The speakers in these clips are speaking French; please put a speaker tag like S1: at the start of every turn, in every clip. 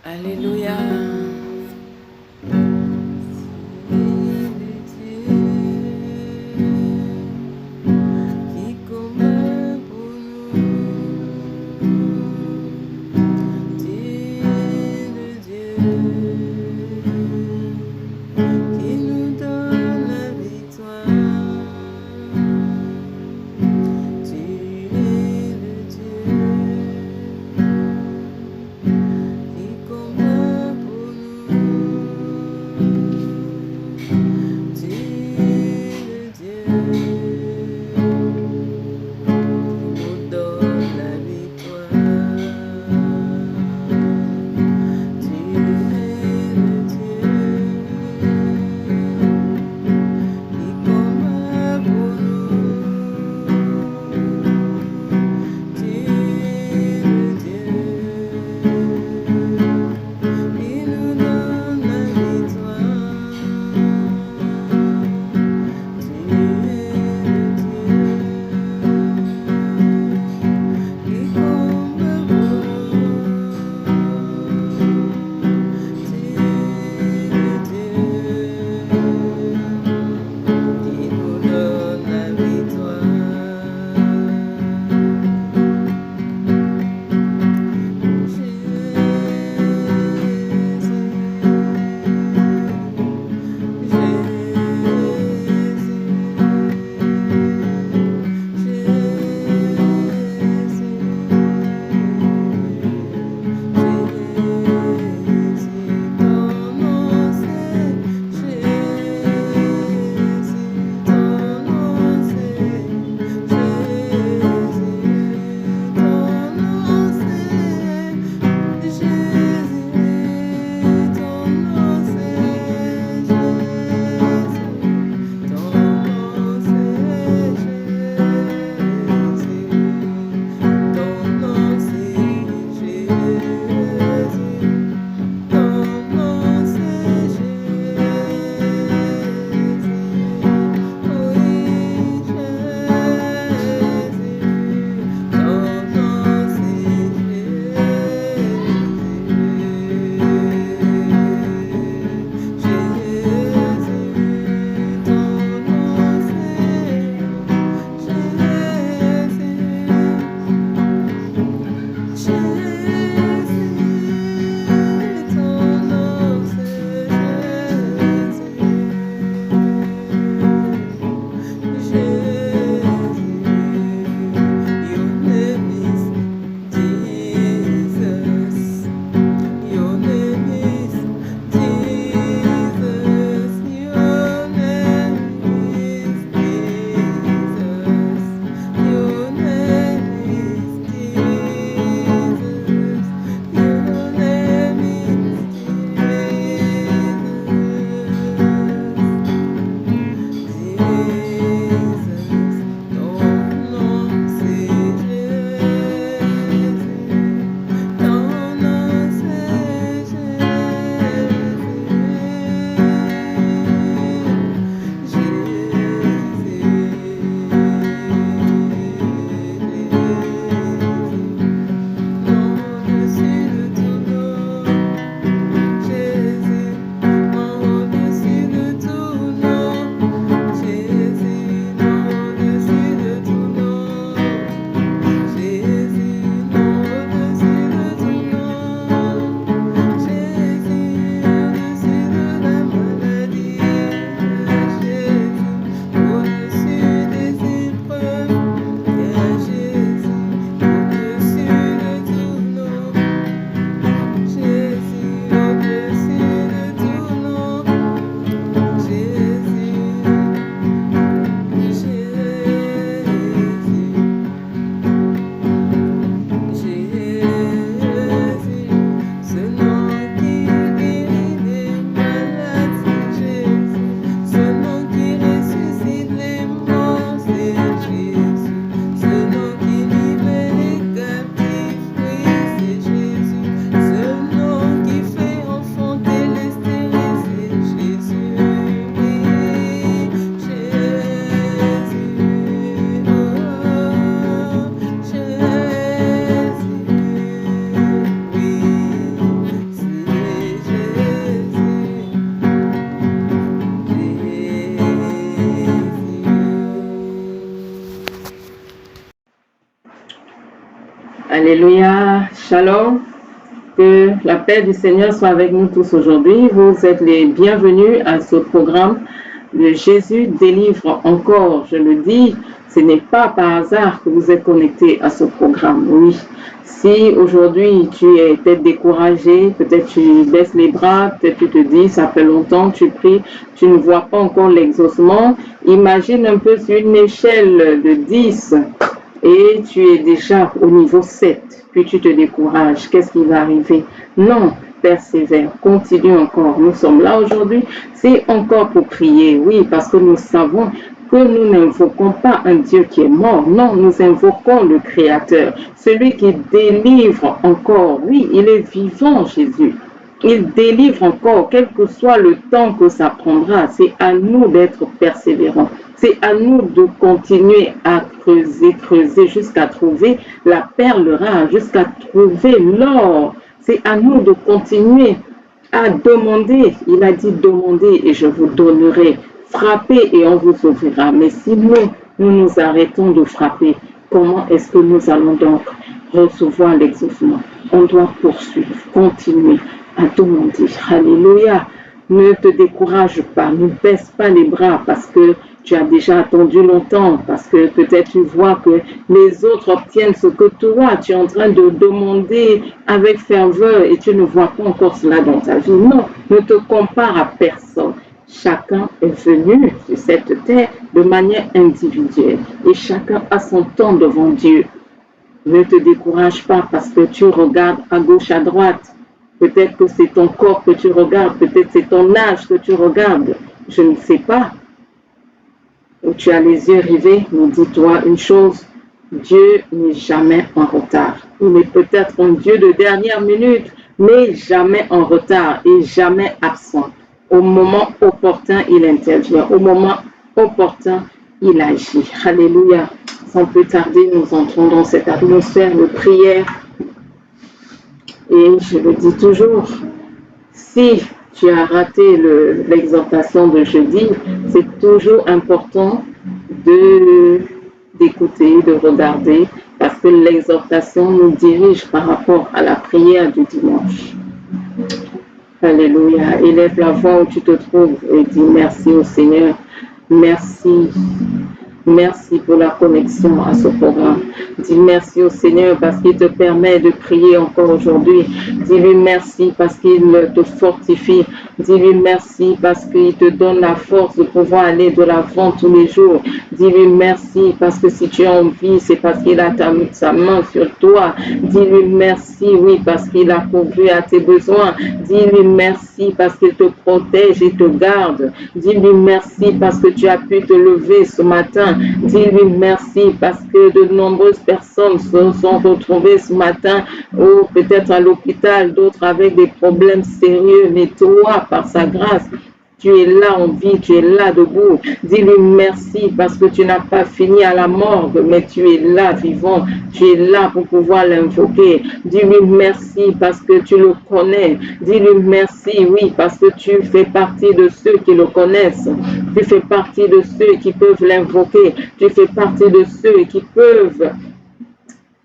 S1: Alléluia. Qui combat pour nous, tu es le Dieu qui nous donne la victoire. Tu es le Dieu qui combat pour nous.
S2: Alléluia, shalom, que la paix du Seigneur soit avec nous tous aujourd'hui. Vous êtes les bienvenus à ce programme de Jésus délivre encore. Je le dis, ce n'est pas par hasard que vous êtes connectés à ce programme. Oui, si aujourd'hui tu es peut-être découragé, peut-être tu baisses les bras, peut-être tu te dis, ça fait longtemps que tu pries, tu ne vois pas encore l'exaucement, imagine un peu sur une échelle de 10 et tu es déjà au niveau 7, puis tu te décourages, qu'est-ce qui va arriver? Non, persévère, continue encore. Nous sommes là aujourd'hui, c'est encore pour prier, oui, parce que nous savons que nous n'invoquons pas un Dieu qui est mort, non, nous invoquons le Créateur, celui qui délivre encore, oui, il est vivant, Jésus. Il délivre encore, quel que soit le temps que ça prendra. C'est à nous d'être persévérants. C'est à nous de continuer à creuser jusqu'à trouver la perle rare, jusqu'à trouver l'or. C'est à nous de continuer à demander. Il a dit demandez et je vous donnerai. Frappez et on vous ouvrira. Mais si nous nous arrêtons de frapper, comment est-ce que nous allons donc recevoir l'exaucement? On doit poursuivre, continuer à demander. Alléluia. Ne te décourage pas, ne baisse pas les bras parce que tu as déjà attendu longtemps, parce que peut-être tu vois que les autres obtiennent ce que toi, tu es en train de demander avec ferveur et tu ne vois pas encore cela dans ta vie. Non, ne te compare à personne. Chacun est venu sur cette terre de manière individuelle et chacun a son temps devant Dieu. Ne te décourage pas parce que tu regardes à gauche, à droite. Peut-être que c'est ton corps que tu regardes, peut-être c'est ton âge que tu regardes. Je ne sais pas. Où tu as les yeux rivés, mais dis-toi une chose, Dieu n'est jamais en retard. Il est peut-être un Dieu de dernière minute, mais jamais en retard et jamais absent. Au moment opportun, il intervient. Au moment opportun, il agit. Alléluia. Sans plus tarder, nous entrons dans cette atmosphère de prière. Et je le dis toujours, si tu as raté l'exhortation de jeudi, c'est toujours important d'écouter, de regarder, parce que l'exhortation nous dirige par rapport à la prière du dimanche. Alléluia. Élève la voix où tu te trouves et dis merci au Seigneur. Merci. Merci pour la connexion à ce programme. Dis merci au Seigneur parce qu'il te permet de prier encore aujourd'hui. Dis-lui merci parce qu'il te fortifie. Dis-lui merci parce qu'il te donne la force de pouvoir aller de l'avant tous les jours. Dis-lui merci parce que si tu es en vie, c'est parce qu'il a sa main sur toi. Dis-lui merci, oui, parce qu'il a pourvu à tes besoins. Dis-lui merci parce qu'il te protège et te garde. Dis-lui merci parce que tu as pu te lever ce matin. Dis-lui merci parce que de nombreuses personnes se sont retrouvées ce matin ou peut-être à l'hôpital, d'autres avec des problèmes sérieux. Mais toi, par sa grâce, tu es là en vie, tu es là debout. Dis-lui merci parce que tu n'as pas fini à la morgue, mais tu es là vivant. Tu es là pour pouvoir l'invoquer. Dis-lui merci parce que tu le connais. Dis-lui merci, oui, parce que tu fais partie de ceux qui le connaissent. Tu fais partie de ceux qui peuvent l'invoquer. Tu fais partie de ceux qui peuvent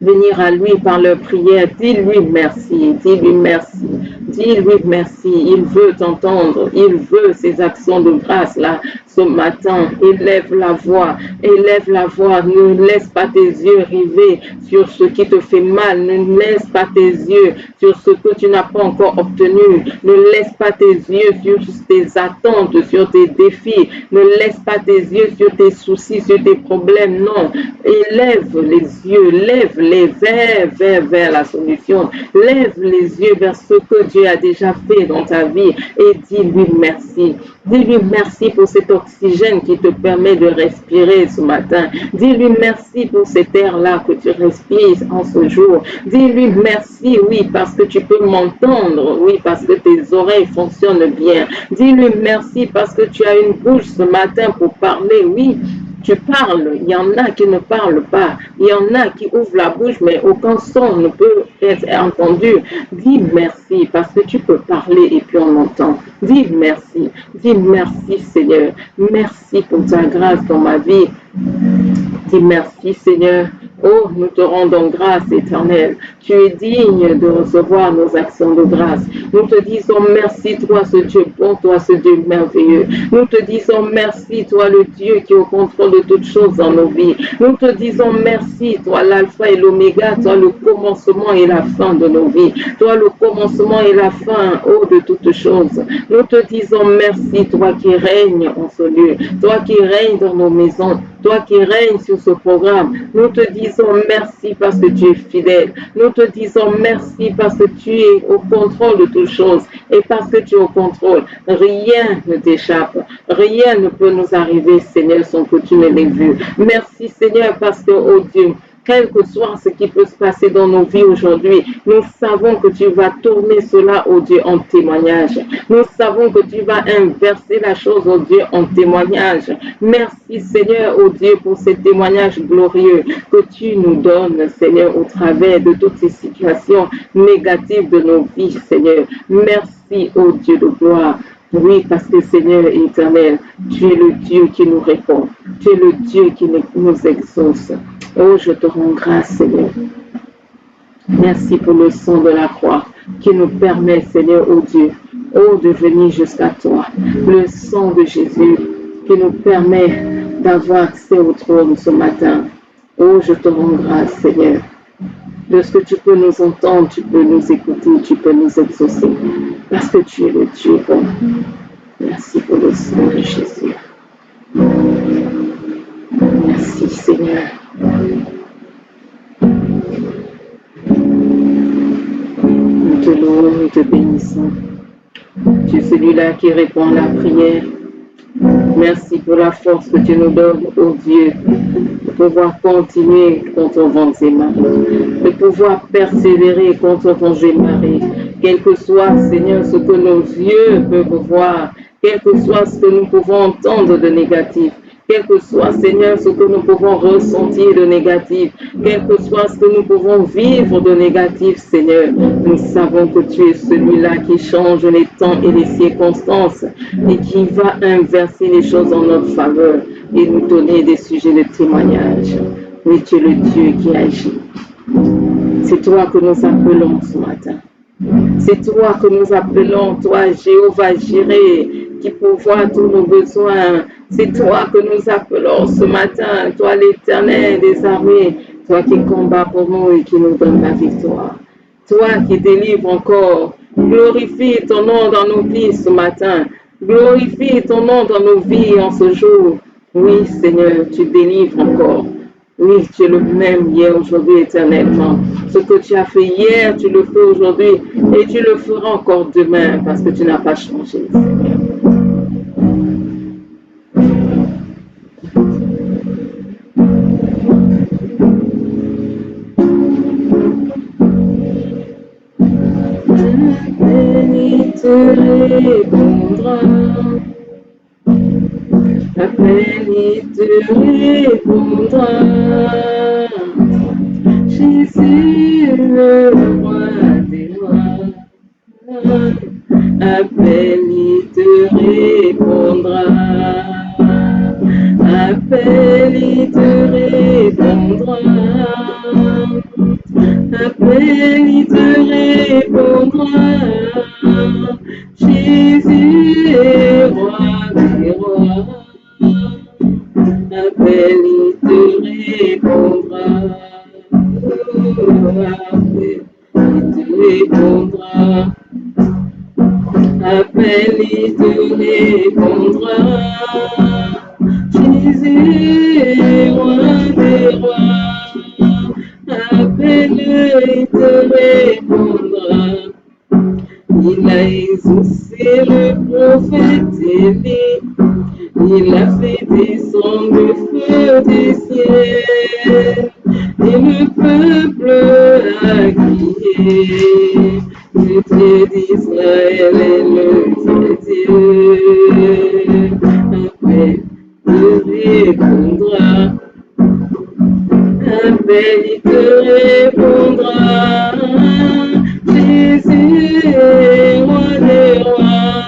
S2: venir à lui par leur prière. Dis-lui merci, dis-lui merci, dis-lui merci. Il veut t'entendre, il veut ces actions de grâce là ce matin. Élève la voix, ne laisse pas tes yeux river sur ce qui te fait mal, ne laisse pas tes yeux sur ce que tu n'as pas encore obtenu, ne laisse pas tes yeux sur tes attentes, sur tes défis, ne laisse pas tes yeux sur tes soucis, sur tes problèmes, non. Élève les yeux, lève-les vers la solution, lève les yeux vers ce que Dieu a déjà fait dans ta vie et dis-lui merci. Dis-lui merci pour cet oxygène qui te permet de respirer ce matin. Dis-lui merci pour cet air-là que tu respires en ce jour. Dis-lui merci, oui, parce que tu peux m'entendre, oui, parce que tes oreilles fonctionnent bien. Dis-lui merci parce que tu as une bouche ce matin pour parler, oui. Tu parles, il y en a qui ne parlent pas, il y en a qui ouvrent la bouche, mais aucun son ne peut être entendu. Dis merci parce que tu peux parler et puis on entend. Dis merci Seigneur, merci pour ta grâce dans ma vie. Dis merci Seigneur, Oh, nous te rendons grâce, Éternel. Tu es digne de recevoir nos actions de grâce. Nous te disons merci, toi, ce Dieu bon, toi, ce Dieu merveilleux. Nous te disons merci, toi, le Dieu qui est au contrôle de toutes choses dans nos vies. Nous te disons merci, toi, l'alpha et l'oméga, toi, le commencement et la fin de nos vies. Toi, le commencement et la fin, oh, de toutes choses. Nous te disons merci, toi qui règnes en ce lieu. Toi qui règnes dans nos maisons. Toi qui règnes sur ce programme. Nous te disons merci parce que tu es fidèle. Nous te disons merci parce que tu es au contrôle de toutes choses. Et parce que tu es au contrôle, rien ne t'échappe. Rien ne peut nous arriver, Seigneur, sans que tu ne l'aies vu. Merci, Seigneur, parce que, oh Dieu, quel que soit ce qui peut se passer dans nos vies aujourd'hui, nous savons que tu vas tourner cela, oh Dieu, en témoignage. Nous savons que tu vas inverser la chose, oh Dieu, en témoignage. Merci, Seigneur, oh Dieu, pour ces témoignages glorieux que tu nous donnes, Seigneur, au travers de toutes ces situations négatives de nos vies, Seigneur. Merci, oh Dieu de gloire. Oui, parce que Seigneur éternel, tu es le Dieu qui nous répond. Tu es le Dieu qui nous exauce. Oh, je te rends grâce, Seigneur. Merci pour le sang de la croix qui nous permet, Seigneur, oh Dieu, oh, de venir jusqu'à toi. Le sang de Jésus qui nous permet d'avoir accès au trône ce matin. Oh, je te rends grâce, Seigneur. De ce que tu peux nous entendre, tu peux nous écouter, tu peux nous exaucer. Parce que tu es le Dieu bon. Merci pour le sang de Jésus. Merci, Seigneur. Nous te louons, nous te bénissons. Tu es celui-là qui répond à la prière. Merci pour la force que tu nous donnes, oh Dieu, de pouvoir continuer contre vents et marées, de pouvoir persévérer contre vents et marées, quel que soit, Seigneur, ce que nos yeux peuvent voir, quel que soit ce que nous pouvons entendre de négatif, quel que soit, Seigneur, ce que nous pouvons ressentir de négatif, quel que soit ce que nous pouvons vivre de négatif, Seigneur, nous savons que tu es celui-là qui change les temps et les circonstances et qui va inverser les choses en notre faveur et nous donner des sujets de témoignage. Oui, tu es le Dieu qui agit. C'est toi que nous appelons ce matin. C'est toi que nous appelons, toi, Jéhovah Jireh, qui pourvoit tous nos besoins. C'est toi que nous appelons ce matin, toi l'Éternel des armées, toi qui combats pour nous et qui nous donne la victoire. Toi qui délivres encore. Glorifie ton nom dans nos vies ce matin. Glorifie ton nom dans nos vies en ce jour. Oui, Seigneur, tu délivres encore. Oui, tu es le même hier, aujourd'hui, éternellement. Ce que tu as fait hier, tu le fais aujourd'hui et tu le feras encore demain parce que tu n'as pas changé, Seigneur. Béni te répondra. Appelle, il te répondra. Jésus, le roi des rois. Appelle, il te répondra. Appelle, il te répondra. Appelle, il te répondra. Jésus est roi des rois. Appelle, il te répondra. Appelle, il te répondra. Appelle, il te répondra. Jésus est roi des rois. Appelle, il te répondra. Il a exaucé le prophète Élie. Il a fait descendre le feu des ciels. Et le peuple a crié. Le Dieu d'Israël est le vrai Dieu. Appelle, il répondra. Appelle, il te répondra. Jésus est roi des rois.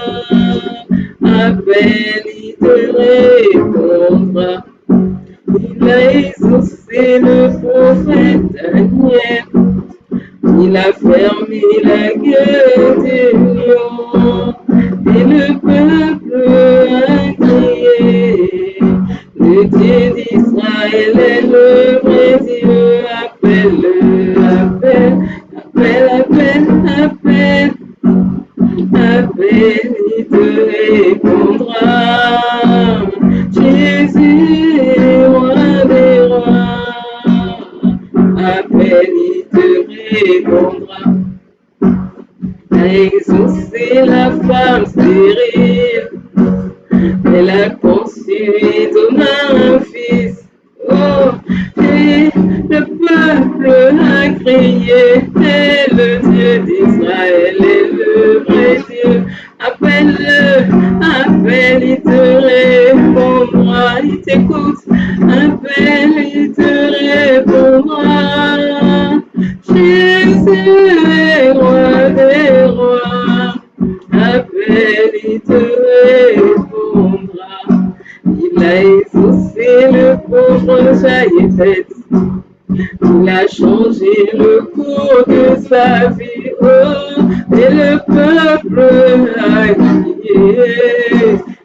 S2: Appelle, il te répondra. Il a exaucé c'est le prophète Daniel. Il a fermé la guerre du lion et le peuple a crié. Le Dieu d'Israël est le vrai Dieu. Appelle-le, appelle, appelle, appelle, appelle. Appelle, il te répondra. Jésus, roi des rois. Appelle, il te répondra. A exaucé la femme stérile. Elle a conçu et donna un fils. Oh, et le peuple a crié, et le Dieu d'Israël est le vrai Dieu. Appelle-le, appelle, il te répondra, il t'écoute. Appelle, il te répondra. Jésus est roi des rois. Appelle, il te répondra. Il a exaucé le pauvre Jaïphète. Il a changé le cours de sa vie. Oh, et le peuple a crié.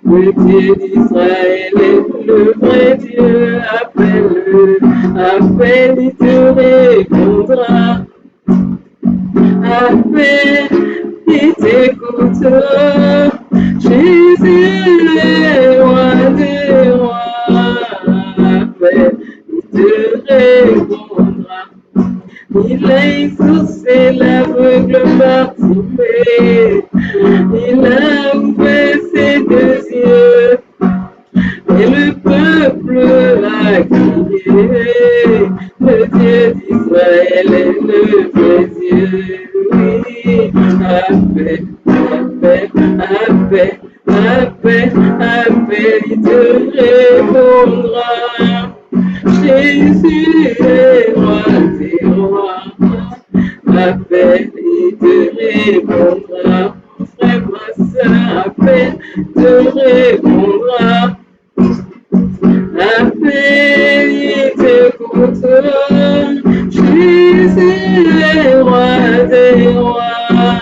S2: Le Dieu d'Israël est le vrai Dieu. Appelle-le, appelle, il te répondra. Appelle, il t'écoute. Jésus est roi des rois. Appelle, il te répondra. Il a exaucé l'aveugle Bartimée. Il a ouvert ses deux yeux. Et le peuple a crié, le Dieu d'Israël est le vrai Dieu. Oui, appelle, appelle, appelle, appelle, appelle, il te répondra. Jésus est roi des rois. Appelle, il te répondra. Mon frère, ma soeur, appelle, te répondra. Appelle, il t'écoute. Jésus est roi des rois.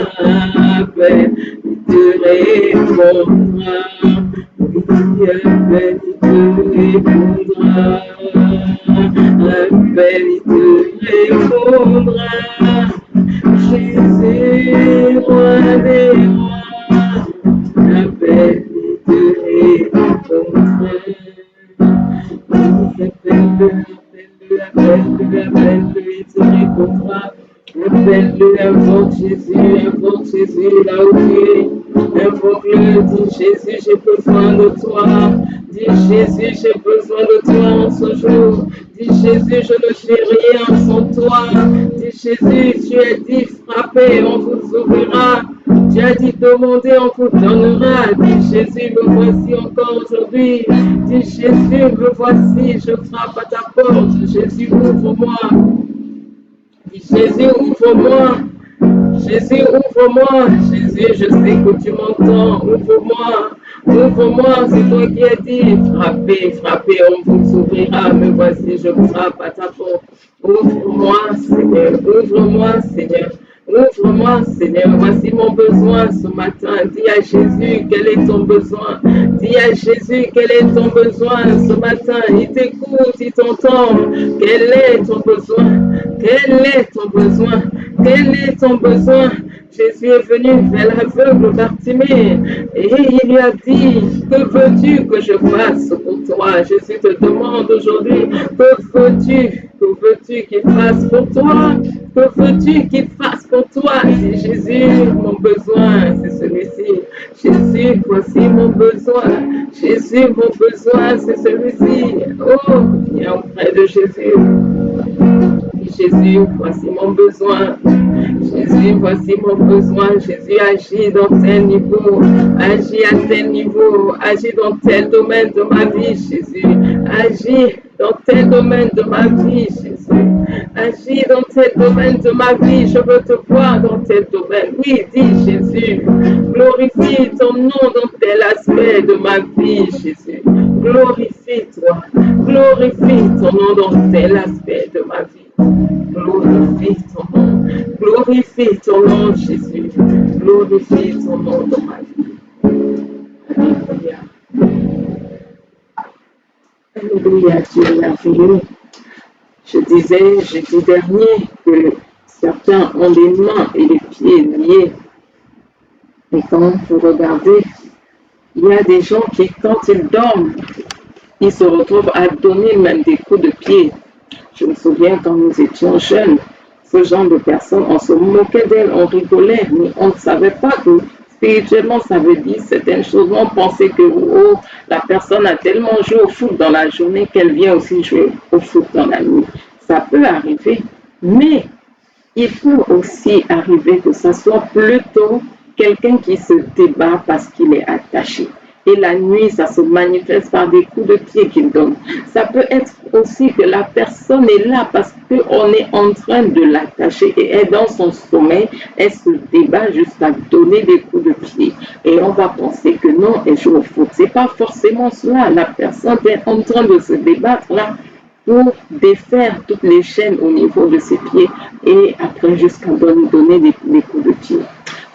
S2: Appelle, il te répondra. Oui, appelle, il te répondra. Appelle, il te répondra. Jésus, roi des rois. Appelle, il te répondra. Appelle-le, appelle-le, il te répondra. Appelle-le, invoque Jésus là où tu es. Invoque-le, dis Jésus, j'ai besoin de toi. Dis Jésus, j'ai besoin de toi en ce jour. Dis Jésus, je ne suis rien sans toi. Dis Jésus, tu as dit frappez, on vous ouvrira. Tu as dit demandez, on vous donnera. Dis Jésus, me voici encore aujourd'hui. Dis Jésus, me voici, je frappe à ta porte. Jésus, ouvre-moi. Dis Jésus, ouvre-moi. Jésus, ouvre-moi. Jésus, je sais que tu m'entends. Ouvre-moi. Ouvre-moi, c'est toi qui as dit. Frappez, frappez, on vous ouvrira. Me voici, je frappe à ta porte. Ouvre-moi, Seigneur. Ouvre-moi, Seigneur. Ouvre-moi, Seigneur. Voici mon besoin ce matin. Dis à Jésus quel est ton besoin. Dis à Jésus quel est ton besoin ce matin. Il t'écoute, il t'entend. Quel est ton besoin? Quel est ton besoin? Quel est ton besoin? Jésus est venu vers l'aveugle Bartimée et il lui a dit, que veux-tu que je fasse pour toi? Jésus te demande aujourd'hui, que veux-tu qu'il fasse pour toi? Que veux-tu qu'il fasse pour toi? Dis Jésus, mon besoin, c'est celui-ci. Jésus, voici mon besoin. Jésus, mon besoin, c'est celui-ci. Oh, viens auprès de Jésus. Jésus, voici mon besoin. Jésus, voici mon besoin. Jésus, agis dans tel niveau. Agis à tel niveau. Agis dans tel domaine de ma vie, Jésus. Agis dans tel domaine de ma vie, Jésus. Agis dans tel domaine de ma vie. Je veux te voir dans tel domaine. Oui, dis Jésus. Glorifie ton nom dans tel aspect de ma vie, Jésus. Glorifie-toi. Glorifie ton nom dans tel aspect de ma vie. Glorifie ton nom. Glorifie ton nom, Jésus. Glorifie ton nom dans ma vie. Alléluia. Alléluia, Dieu est merveilleux. Je disais jeudi dernier que certains ont les mains et les pieds liés. Et quand vous regardez, il y a des gens qui, quand ils dorment, ils se retrouvent à donner même des coups de pied. Je me souviens quand nous étions jeunes, ce genre de personnes, on se moquait d'elles, on rigolait, mais on ne savait pas que spirituellement ça veut dire certaines choses. On pensait que oh, la personne a tellement joué au foot dans la journée qu'elle vient aussi jouer au foot dans la nuit. Ça peut arriver, mais il peut aussi arriver que ça soit plutôt quelqu'un qui se débat parce qu'il est attaché. Et la nuit, ça se manifeste par des coups de pied qu'il donne. Ça peut être aussi que la personne est là parce qu'on est en train de l'attacher et elle, dans son sommeil, elle se débat jusqu'à donner des coups de pied. Et on va penser que non, elle joue au foot. C'est pas forcément cela. La personne est en train de se débattre là pour défaire toutes les chaînes au niveau de ses pieds et après jusqu'à donner des coups de pied.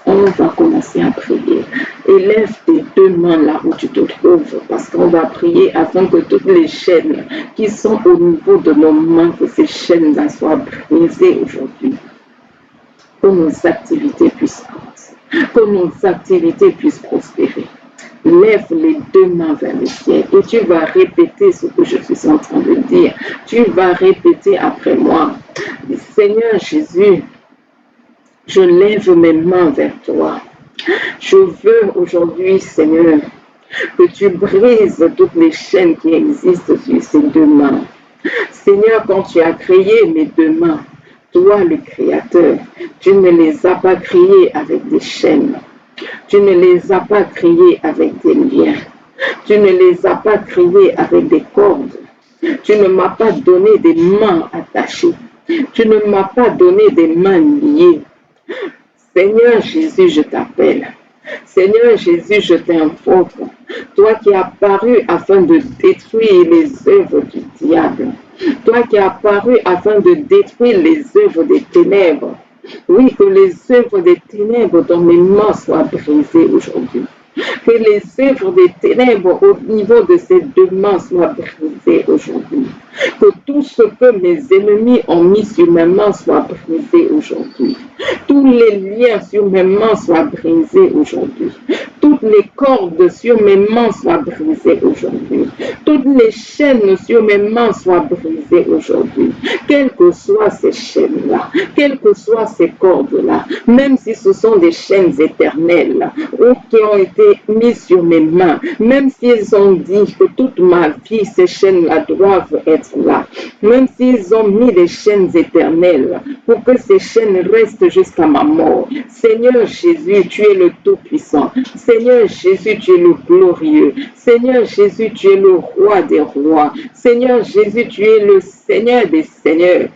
S2: On va commencer à prier. Élève tes deux mains là où tu te trouves parce qu'on va prier afin que toutes les chaînes qui sont au niveau de nos mains, que ces chaînes-là soient brisées aujourd'hui. Que nos activités puissent avancer, que nos activités puissent prospérer. Lève les deux mains vers le ciel et tu vas répéter ce que je suis en train de dire. Tu vas répéter après moi. Seigneur Jésus, je lève mes mains vers toi. Je veux aujourd'hui, Seigneur, que tu brises toutes les chaînes qui existent sur ces deux mains. Seigneur, quand tu as créé mes deux mains, toi le Créateur, tu ne les as pas créées avec des chaînes. Tu ne les as pas créées avec des liens. Tu ne les as pas créées avec des cordes. Tu ne m'as pas donné des mains attachées. Tu ne m'as pas donné des mains liées. Seigneur Jésus, je t'appelle. Seigneur Jésus, je t'invoque. Toi qui es apparu afin de détruire les œuvres du diable. Toi qui es apparu afin de détruire les œuvres des ténèbres. Oui, que les œuvres des ténèbres dans mes mains soient brisées aujourd'hui. Que les œuvres des ténèbres au niveau de ces deux mains soient brisées aujourd'hui. Que tout ce que mes ennemis ont mis sur mes mains soit brisé aujourd'hui. Tous les liens sur mes mains soient brisés aujourd'hui. Toutes les cordes sur mes mains soient brisées aujourd'hui. Toutes les chaînes sur mes mains soient brisées aujourd'hui. Quelles que soient ces chaînes-là, quelles que soient ces cordes-là, même si ce sont des chaînes éternelles ou qui ont été mises sur mes mains, même s'ils ont dit que toute ma vie, ces chaînes-là doivent être là, même s'ils ont mis des chaînes éternelles pour que ces chaînes restent jusqu'à ma mort. Seigneur Jésus, tu es le Tout-Puissant. Seigneur Jésus, tu es le glorieux. Seigneur Jésus, tu es le roi des rois. Seigneur Jésus, tu es le Seigneur des seigneurs.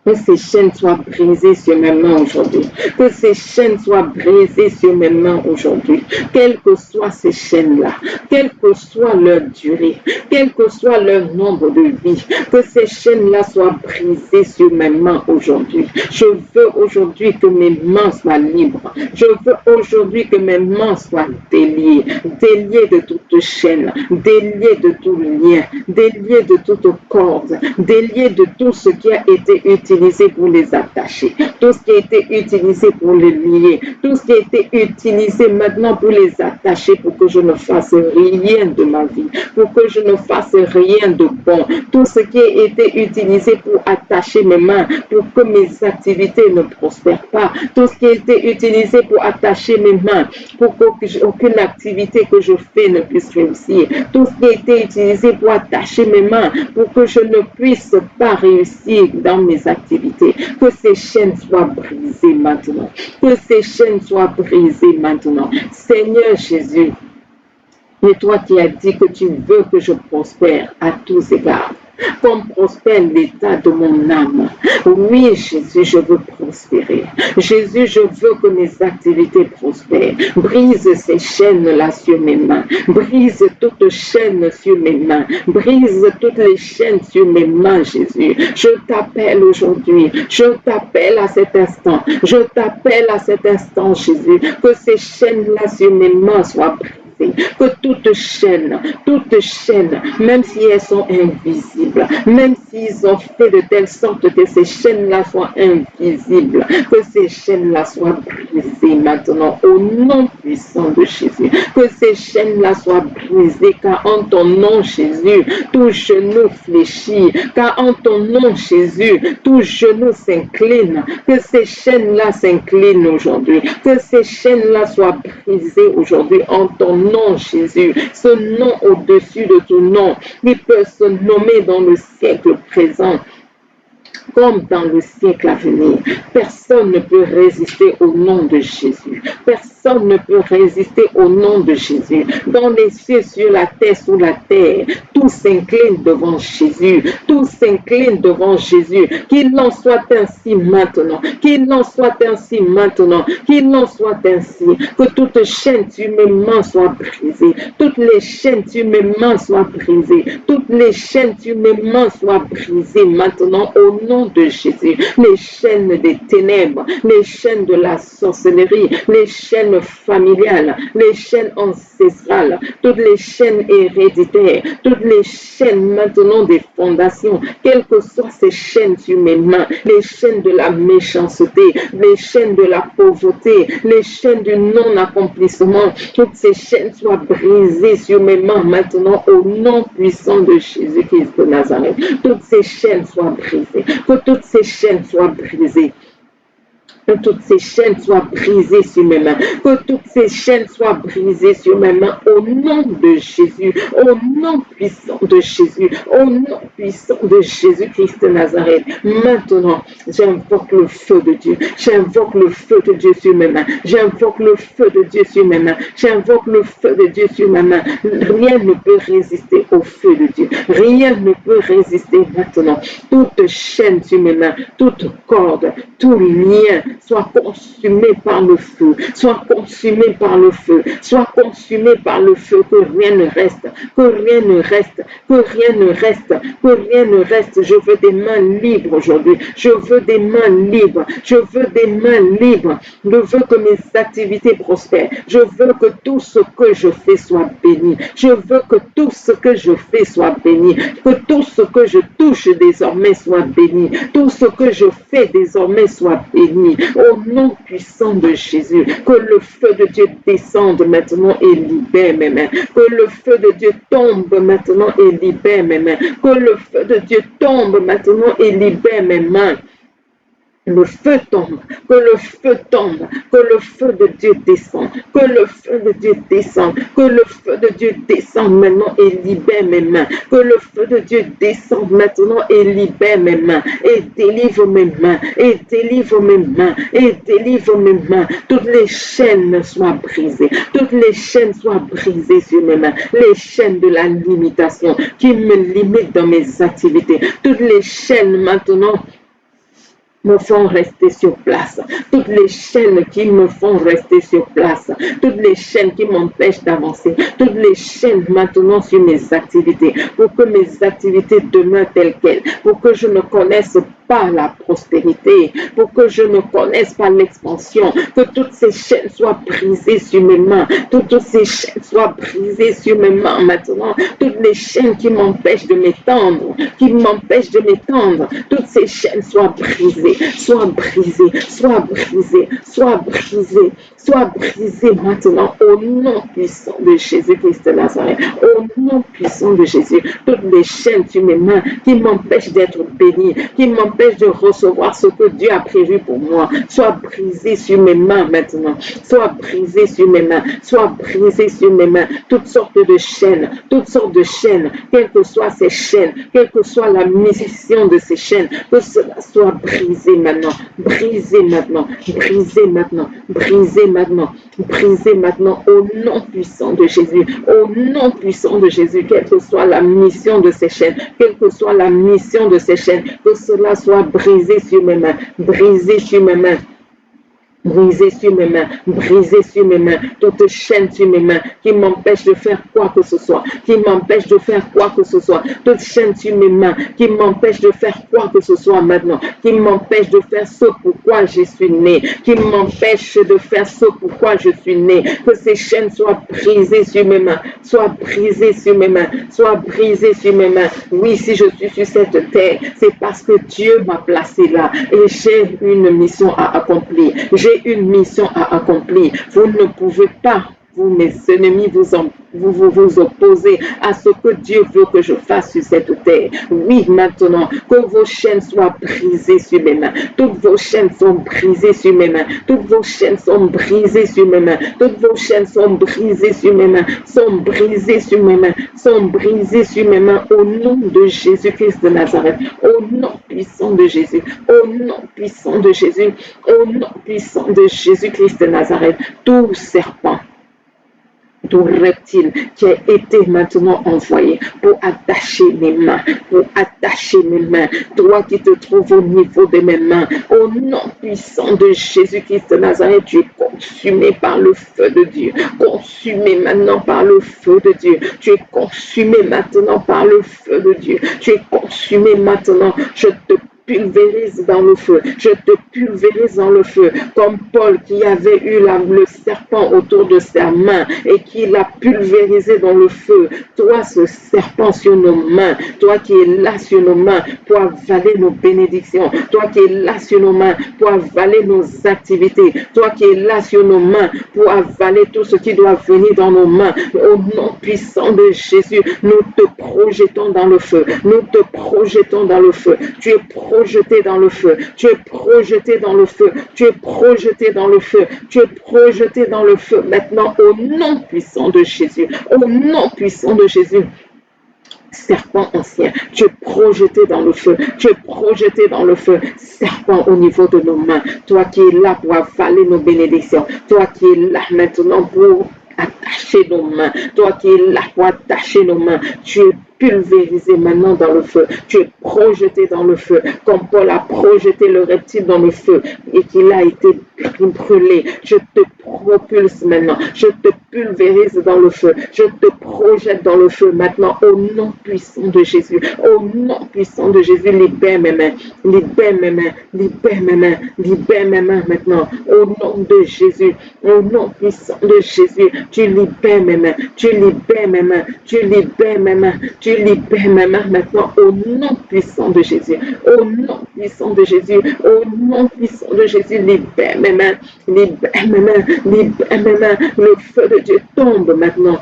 S2: Que ces chaînes soient brisées sur mes mains aujourd'hui. Que ces chaînes soient brisées sur mes mains aujourd'hui. Quelles que soient ces chaînes-là, quelle que soit leur durée, quel que soit leur nombre de vies, que ces chaînes-là soient brisées sur mes mains aujourd'hui. Je veux aujourd'hui que mes mains soient libres. Je veux aujourd'hui que mes mains soient déliées, déliées de toute chaîne, déliées de tout lien, déliées de toute corde, déliées de tout ce qui a été utilisé pour les attacher, tout ce qui a été utilisé pour les lier, tout ce qui a été utilisé maintenant pour les attacher, pour que je ne fasse rien de ma vie, pour que je ne fasse rien de bon, tout ce qui a été utilisé pour attacher mes mains, pour que mes activités ne prospèrent pas, tout ce qui a été utilisé pour attacher mes mains, pour qu'aucune activité que je fais ne puisse réussir, tout ce qui a été utilisé pour attacher mes mains, pour que je ne puisse pas réussir dans mes activités, que ces chaînes soient brisées maintenant, que ces chaînes soient brisées maintenant. Seigneur Jésus, et toi qui as dit que tu veux que je prospère à tous égards, comme prospère l'état de mon âme. Oui, Jésus, je veux prospérer. Jésus, je veux que mes activités prospèrent. Brise ces chaînes-là sur mes mains. Brise toutes chaînes sur mes mains. Brise toutes les chaînes sur mes mains, Jésus. Je t'appelle aujourd'hui. Je t'appelle à cet instant. Je t'appelle à cet instant, Jésus. Que ces chaînes-là sur mes mains soient brisées. Que toutes chaînes, même si elles sont invisibles, même s'ils ont fait de telle sorte que ces chaînes-là soient invisibles, que ces chaînes-là soient brisées maintenant au nom puissant de Jésus. Que ces chaînes-là soient brisées, car en ton nom, Jésus, tout genou fléchit, car en ton nom, Jésus, tout genou s'incline. Que ces chaînes-là s'inclinent aujourd'hui, que ces chaînes-là soient brisées aujourd'hui en ton nom, Jésus, ce nom au-dessus de tout nom, qui peut se nommer dans le siècle présent comme dans le siècle à venir. Personne ne peut résister au nom de Jésus. Personne ne peut résister au nom de Jésus. Dans les cieux, sur la terre, sous la terre, tout s'incline devant Jésus. Tout s'incline devant Jésus. Qu'il en soit ainsi maintenant. Qu'il en soit ainsi maintenant. Qu'il en soit ainsi. Que toute chaîne sur mes mains soit brisée. Toutes les chaînes sur mes mains soient brisées. Toutes les chaînes sur mes mains soient brisées maintenant au nom de Jésus. Les chaînes des ténèbres, les chaînes de la sorcellerie, les chaînes familiales, les chaînes ancestrales, toutes les chaînes héréditaires, toutes les chaînes maintenant des fondations, quelles que soient ces chaînes sur mes mains, les chaînes de la méchanceté, les chaînes de la pauvreté, les chaînes du non-accomplissement, toutes ces chaînes soient brisées sur mes mains maintenant au nom puissant de Jésus-Christ de Nazareth. Toutes ces chaînes soient brisées. Que toutes ces chaînes soient brisées. Que toutes ces chaînes soient brisées sur mes mains. Que toutes ces chaînes soient brisées sur mes mains au nom de Jésus. Au nom puissant de Jésus. Au nom puissant de Jésus-Christ de Nazareth. Maintenant, j'invoque le feu de Dieu. J'invoque le feu de Dieu sur mes mains. J'invoque le feu de Dieu sur mes mains. J'invoque le feu de Dieu sur mes mains. Rien ne peut résister au feu de Dieu. Rien ne peut résister maintenant. Toute chaîne sur mes mains, toute corde, tout lien, soit consumé par le feu, soit consumé par le feu, soit consumé par le feu, que rien ne reste, que rien ne reste, que rien ne reste, que rien ne reste. Je veux des mains libres aujourd'hui, je veux des mains libres, je veux des mains libres, je veux que mes activités prospèrent, je veux que tout ce que je fais soit béni, je veux que tout ce que je fais soit béni, que tout ce que je touche désormais soit béni, tout ce que je fais désormais soit béni. Au nom puissant de Jésus, que le feu de Dieu descende maintenant et libère mes mains. Que le feu de Dieu tombe maintenant et libère mes mains. Que le feu de Dieu tombe maintenant et libère mes mains. Le feu tombe, que le feu tombe, que le feu de Dieu descende, que le feu de Dieu descende, que le feu de Dieu descende maintenant et libère mes mains, que le feu de Dieu descende maintenant et libère mes mains, et délivre mes mains, et délivre mes mains, et délivre mes mains. Toutes les chaînes soient brisées, toutes les chaînes soient brisées sur mes mains, les chaînes de la limitation qui me limitent dans mes activités, toutes les chaînes maintenant me font rester sur place. Toutes les chaînes qui me font rester sur place. Toutes les chaînes qui m'empêchent d'avancer. Toutes les chaînes maintenant sur mes activités. Pour que mes activités demeurent telles quelles. Pour que je ne connaisse pas la prospérité. Pour que je ne connaisse pas l'expansion. Que toutes ces chaînes soient brisées sur mes mains. Toutes ces chaînes soient brisées sur mes mains maintenant. Toutes les chaînes qui m'empêchent de m'étendre. Qui m'empêchent de m'étendre. Toutes ces chaînes soient brisées. Soit brisé, soit brisé, soit brisé, soit brisé maintenant au nom puissant de Jésus-Christ de Nazareth. Au nom puissant de Jésus, toutes les chaînes sur mes mains qui m'empêchent d'être béni, qui m'empêchent de recevoir ce que Dieu a prévu pour moi, soient brisées sur mes mains maintenant, soient brisées sur mes mains, soient brisées sur mes mains, toutes sortes de chaînes, quelles que soient ces chaînes, quelle que soit la mission de ces chaînes, que cela soit brisé maintenant, brisé maintenant, brisé maintenant, brisé maintenant au nom puissant de Jésus, au nom puissant de Jésus, quelle que soit la mission de ces chaînes, quelle que soit la mission de ces chaînes, que cela soit brisé sur mes mains, brisé sur mes mains. Brisé sur mes mains, brisé sur mes mains, toute chaîne sur mes mains qui m'empêche de faire quoi que ce soit, qui m'empêche de faire quoi que ce soit, toute chaîne sur mes mains qui m'empêche de faire quoi que ce soit maintenant, qui m'empêche de faire ce pourquoi je suis né, qui m'empêche de faire ce pourquoi je suis né, que ces chaînes soient brisées sur mes mains, soient brisées sur mes mains, soient brisées sur mes mains. Oui, si je suis sur cette terre, c'est parce que Dieu m'a placé là et j'ai une mission à accomplir. J'ai une mission à accomplir. Vous ne pouvez pas, vous, mes ennemis, vous opposer à ce que Dieu veut que je fasse sur cette terre. Oui, maintenant, que vos chaînes soient brisées sur mes mains. Toutes vos chaînes sont brisées sur mes mains. Toutes vos chaînes sont brisées sur mes mains. Toutes vos chaînes sont brisées sur mes mains. Sont brisées sur mes mains. Sont brisées sur mes mains au nom de Jésus-Christ de Nazareth. Au nom puissant de Jésus. Au nom puissant de Jésus. Au nom puissant de Jésus-Christ de Nazareth. Tout serpent, tout reptile qui a été maintenant envoyé pour attacher mes mains, toi qui te trouves au niveau de mes mains, au nom puissant de Jésus-Christ de Nazareth, tu es consumé par le feu de Dieu, consumé maintenant par le feu de Dieu, tu es consumé maintenant par le feu de Dieu, tu es consumé maintenant, je te pulvérise dans le feu, je te pulvérise dans le feu, comme Paul qui avait eu le serpent autour de sa main et qui l'a pulvérisé dans le feu. Toi, ce serpent sur nos mains, toi qui es là sur nos mains pour avaler nos bénédictions, toi qui es là sur nos mains pour avaler nos activités, toi qui es là sur nos mains pour avaler tout ce qui doit venir dans nos mains, au nom puissant de Jésus, nous te projetons dans le feu, nous te projetons dans le feu, tu es projeté dans le feu, tu es projeté dans le feu, tu es projeté dans le feu, tu es projeté dans le feu maintenant au nom puissant de Jésus, au nom puissant de Jésus. Serpent ancien, tu es projeté dans le feu, tu es projeté dans le feu, serpent au niveau de nos mains, toi qui es là pour avaler nos bénédictions, toi qui es là maintenant pour attacher nos mains, toi qui es là pour attacher nos mains, tu es pulvérisé maintenant dans le feu, tu es projeté dans le feu, comme Paul a projeté le reptile dans le feu et qu'il a été brûlé. Je te propulse maintenant, je te pulvérise dans le feu, je te projette dans le feu maintenant au nom puissant de Jésus, au nom puissant de Jésus, libère mes mains, libère mes mains, libère mes mains, libère mes mains maintenant au nom de Jésus, au nom puissant de Jésus, tu libères mes mains, tu libères mes mains, tu libères mes mains, tu libères mes mains maintenant au nom puissant de Jésus, au nom puissant de Jésus, au nom puissant de Jésus, libère mes mains, libère mes mains, libère mes mains, le feu de Dieu tombe maintenant.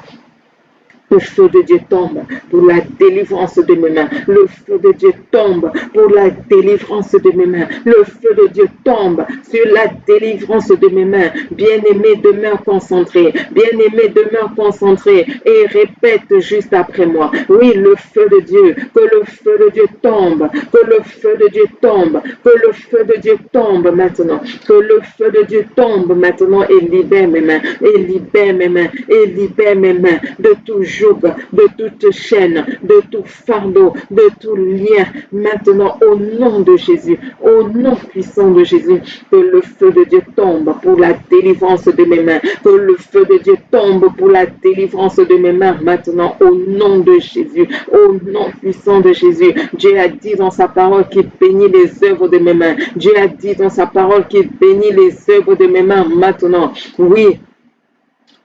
S2: Le feu de Dieu tombe pour la délivrance de mes mains. Le feu de Dieu tombe pour la délivrance de mes mains. Le feu de Dieu tombe sur la délivrance de mes mains. Bien-aimé, demeure concentré. Bien-aimé, demeure concentré et répète juste après moi. Oui, le feu de Dieu. Que le feu de Dieu tombe. Que le feu de Dieu tombe. Que le feu de Dieu tombe maintenant. Que le feu de Dieu tombe maintenant et libère mes mains. Et libère mes mains. Et libère mes mains de tout de toute chaîne, de tout fardeau, de tout lien, maintenant au nom de Jésus, au nom puissant de Jésus, que le feu de Dieu tombe pour la délivrance de mes mains, que le feu de Dieu tombe pour la délivrance de mes mains, maintenant au nom de Jésus, au nom puissant de Jésus. Dieu a dit dans sa parole qu'il bénit les œuvres de mes mains. Dieu a dit dans sa parole qu'il bénit les œuvres de mes mains maintenant. Oui.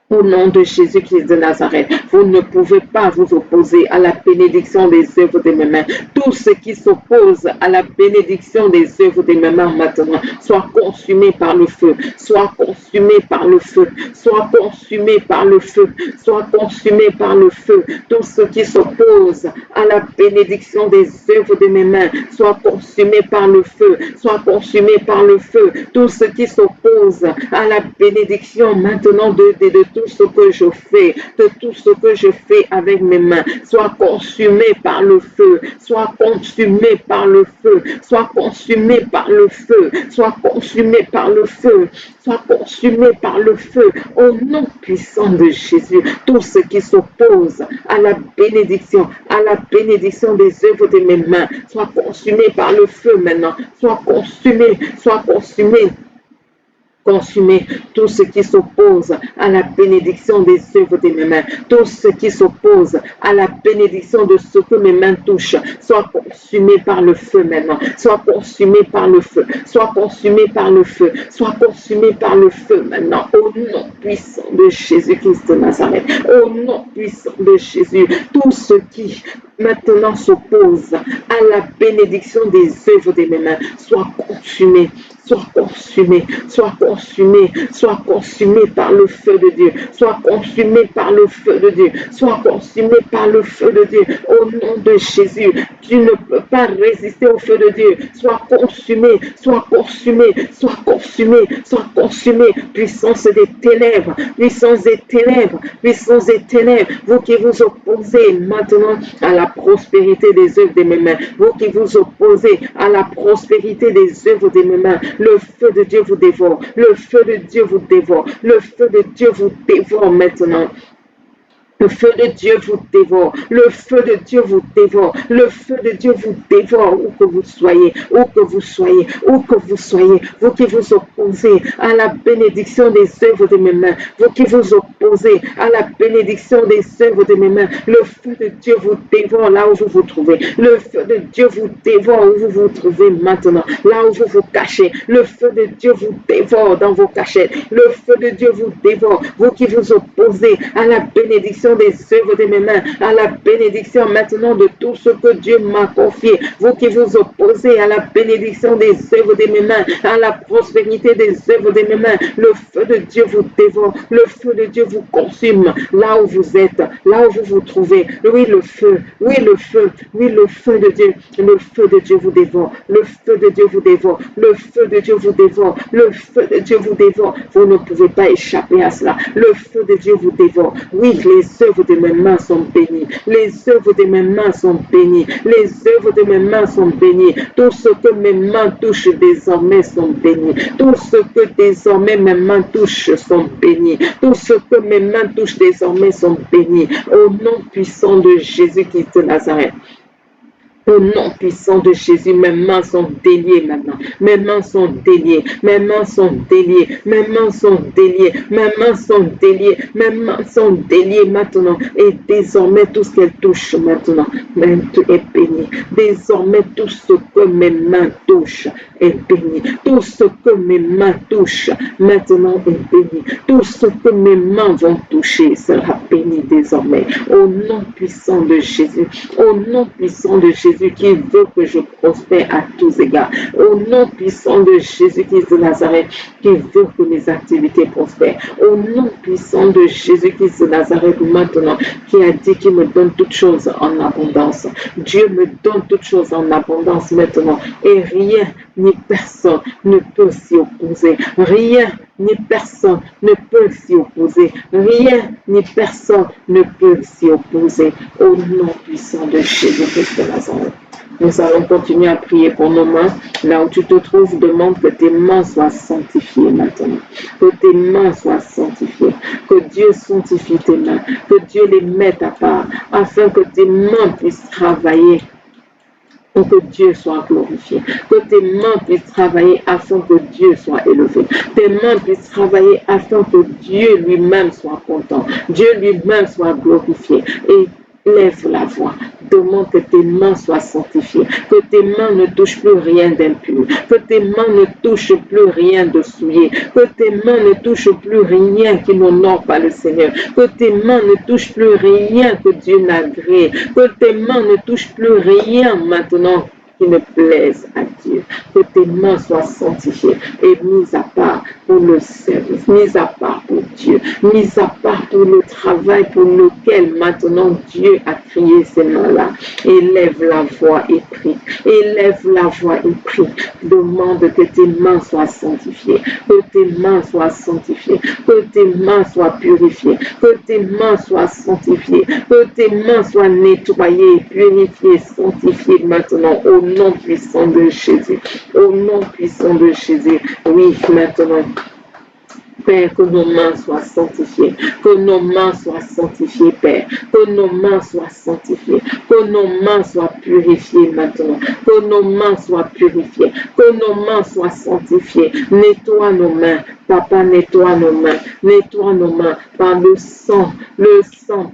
S2: Au nom de Jésus-Christ de Nazareth, vous ne pouvez pas vous opposer à la bénédiction des œuvres de mes mains. Tout ce qui s'oppose à la bénédiction des œuvres de mes mains maintenant, soit consumé par le feu, soit consumé par le feu, soit consumé par le feu, soit consumé par le feu. Tout ce qui s'oppose à la bénédiction des œuvres de mes mains, soit consumé par le feu, soit consumé par le feu. Tout ce qui s'oppose à la bénédiction maintenant de tout ce que je fais, de tout ce que je fais avec mes mains, soit consumé par le feu, soit consumé par le feu, soit consumé par le feu, soit consumé par le feu, soit consumé par le feu, au nom puissant de Jésus. Tout ce qui s'oppose à la bénédiction des œuvres de mes mains, soit consumé par le feu maintenant, soit consumé, consumer tout ce qui s'oppose à la bénédiction des œuvres de mes mains, tout ce qui s'oppose à la bénédiction de ce que mes mains touchent, soit consumé par le feu maintenant, soit consumé par le feu, soit consumé par le feu, soit consumé par le feu maintenant, au nom puissant de Jésus-Christ de Nazareth, au nom puissant de Jésus, tout ce qui maintenant s'oppose à la bénédiction des œuvres de mes mains, soit consumé, soit consumé, soit consumé, soit consumé par le feu de Dieu, soit consumé par le feu de Dieu, soit consumé par le feu de Dieu, au nom de Jésus. Tu ne peux pas résister au feu de Dieu, soit consumé, soit consumé, soit consumé, soit consumé, puissance des ténèbres, puissance des ténèbres, puissance des ténèbres, vous qui vous opposez maintenant à la prospérité des œuvres de mes mains, vous qui vous opposez à la prospérité des œuvres de mes mains, le feu de Dieu vous dévore, le feu de Dieu vous dévore, le feu de Dieu vous dévore maintenant. Le feu de Dieu vous dévore, le feu de Dieu vous dévore, le feu de Dieu vous dévore, où que vous soyez, où que vous soyez, où que vous soyez, vous qui vous opposez à la bénédiction des œuvres de mes mains, vous qui vous opposez à la bénédiction des œuvres de mes mains, le feu de Dieu vous dévore là où vous vous trouvez, le feu de Dieu vous dévore où vous vous trouvez maintenant, là où vous vous cachez, le feu de Dieu vous dévore dans vos cachettes, le feu de Dieu vous dévore, vous qui vous opposez à la bénédiction des œuvres de mes mains, à la bénédiction maintenant de tout ce que Dieu m'a confié, vous qui vous opposez à la bénédiction des œuvres de mes mains, à la prospérité des œuvres de mes mains, le feu de Dieu vous dévore, le feu de Dieu vous consume, là où vous êtes, là où vous vous trouvez, oui le feu, oui le feu, oui le feu de Dieu, le feu de Dieu vous dévore, le feu de Dieu vous dévore, le feu de Dieu vous dévore, le feu de Dieu vous dévore, vous ne pouvez pas échapper à cela, le feu de Dieu vous dévore, oui les œuvres de mes mains sont bénies, les œuvres de mes mains sont bénies, les œuvres de mes mains sont bénies, tout ce que mes mains touchent désormais sont bénis, tout ce que désormais mes mains touchent sont bénis, tout ce que mes mains touchent désormais sont bénis, au nom puissant de Jésus-Christ de Nazareth. Au nom puissant de Jésus, mes mains sont déliées maintenant. Mes mains sont déliées. Mes mains sont déliées. Mes mains sont déliées. Mes mains sont déliées. Mes mains sont déliées maintenant. Et désormais, tout ce qu'elles touchent maintenant est béni. Désormais, tout ce que mes mains touchent est béni. Tout ce que mes mains touchent maintenant est béni. Tout ce que mes mains vont toucher sera béni désormais. Au nom puissant de Jésus. Au nom puissant de Jésus qui veut que je prospère à tous égards. Au nom puissant de Jésus-Christ de Nazareth qui veut que mes activités prospèrent. Au nom puissant de Jésus-Christ de Nazareth maintenant qui a dit qu'il me donne toutes choses en abondance. Dieu me donne toutes choses en abondance maintenant et rien ni personne ne peut s'y opposer. Rien ni personne ne peut s'y opposer. Rien ni personne ne peut s'y opposer. Au nom puissant de Jésus-Christ de Nazareth. Nous allons continuer à prier pour nos mains. Là où tu te trouves, demande que tes mains soient sanctifiées maintenant. Que tes mains soient sanctifiées. Que Dieu sanctifie tes mains. Que Dieu les mette à part afin que tes mains puissent travailler pour que Dieu soit glorifié, que tes mains puissent travailler afin que Dieu soit élevé, tes mains puissent travailler afin que Dieu lui-même soit content, Dieu lui-même soit glorifié. Et lève la voix, demande que tes mains soient sanctifiées, que tes mains ne touchent plus rien d'impur, que tes mains ne touchent plus rien de souillé, que tes mains ne touchent plus rien qui n'honore pas le Seigneur, que tes mains ne touchent plus rien que Dieu n'agrée, que tes mains ne touchent plus rien maintenant qui ne plaise à Dieu, que tes mains soient sanctifiées et mises à part pour le service, mis à part pour Dieu, mis à part pour le travail pour lequel maintenant Dieu a créé ces mains-là. Élève la voix et prie. Élève la voix et prie. Demande que tes mains soient sanctifiées, que tes mains soient sanctifiées, que tes mains soient purifiées, que tes mains soient sanctifiées, que tes mains soient nettoyées, purifiées, sanctifiées maintenant au nom puissant de Jésus. Au nom puissant de Jésus. Oui, maintenant. Père, que nos mains soient sanctifiées, que nos mains soient sanctifiées, Père, que nos mains soient sanctifiées, que nos mains soient purifiées maintenant, que nos mains soient purifiées, que nos mains soient sanctifiées. Nettoie nos mains, Papa, nettoie nos mains par le sang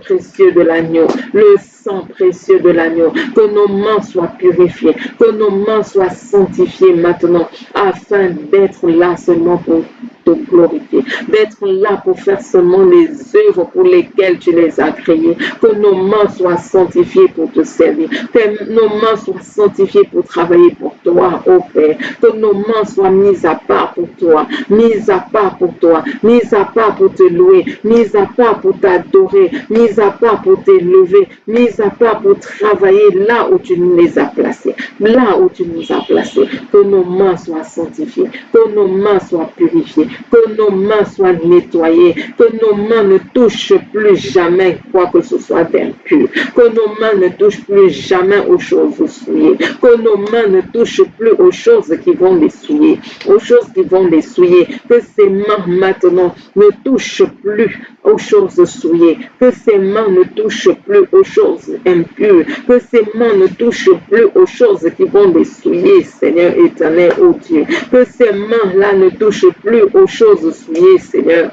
S2: précieux de l'agneau, le sang précieux de l'agneau, que nos mains soient purifiées, que nos mains soient sanctifiées maintenant, afin d'être là seulement pour te glorifier, d'être là pour faire seulement les œuvres pour lesquelles tu les as créées, que nos mains soient sanctifiées pour te servir, que nos mains soient sanctifiées pour travailler pour toi, ô Père, que nos mains soient mises à part pour toi, mises à part pour toi, mises à part pour te louer, mises à part pour t'adorer, mises à part pour t'élever, mises à part pour travailler là où tu nous les as placés, là où tu nous as placés, que nos mains soient sanctifiées, que nos mains soient purifiées, que nos mains soient nettoyées, que nos mains ne touchent plus jamais quoi que ce soit d'impur, que nos mains ne touchent plus jamais aux choses souillées, que nos mains ne touchent plus aux choses qui vont les souiller, aux choses qui vont les souiller, que ces mains maintenant ne touchent plus aux choses souillées, que ces mains ne touchent plus aux choses impures, que ces mains ne touchent plus aux choses qui vont les souiller, Seigneur éternel, ô Dieu, que ces mains-là ne touchent plus aux choses souillées, Seigneur.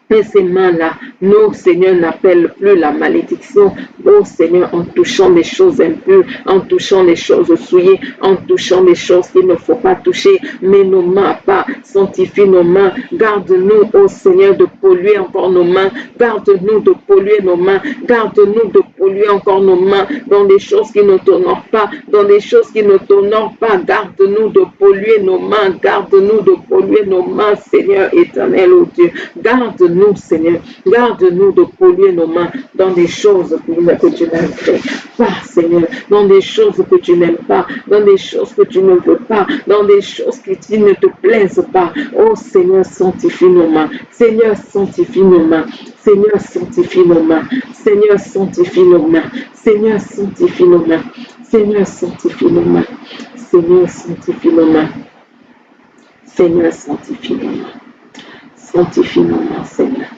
S2: Et ces mains-là, nos Seigneur n'appellent plus la malédiction. Oh Seigneur, en touchant les choses impures, en touchant les choses souillées, en touchant les choses qu'il ne faut pas toucher, mais nos mains à part, sanctifie nos mains, garde-nous, oh Seigneur, de polluer encore nos mains, garde-nous de polluer nos mains, garde-nous de polluer encore nos mains dans des choses qui ne t'honorent pas, dans des choses qui ne t'honorent pas, garde-nous de polluer nos mains, garde-nous de polluer nos mains, Seigneur éternel, oh Dieu, garde-nous, Seigneur, garde-nous de polluer nos mains dans des choses que tu n'aimes pas, Seigneur, dans des choses que tu n'aimes pas, dans des choses que tu ne veux pas, dans des choses qui ne te plaisent pas. Oh Seigneur, sanctifie nos mains, Seigneur, sanctifie nos mains, Seigneur, sanctifie nos mains, Seigneur, sanctifie nos mains, Seigneur, sanctifie nos mains, Seigneur, sanctifie nos mains, Seigneur, sanctifie nos mains, Seigneur, sanctifie nos mains. Sanctifie nos mains, Seigneur.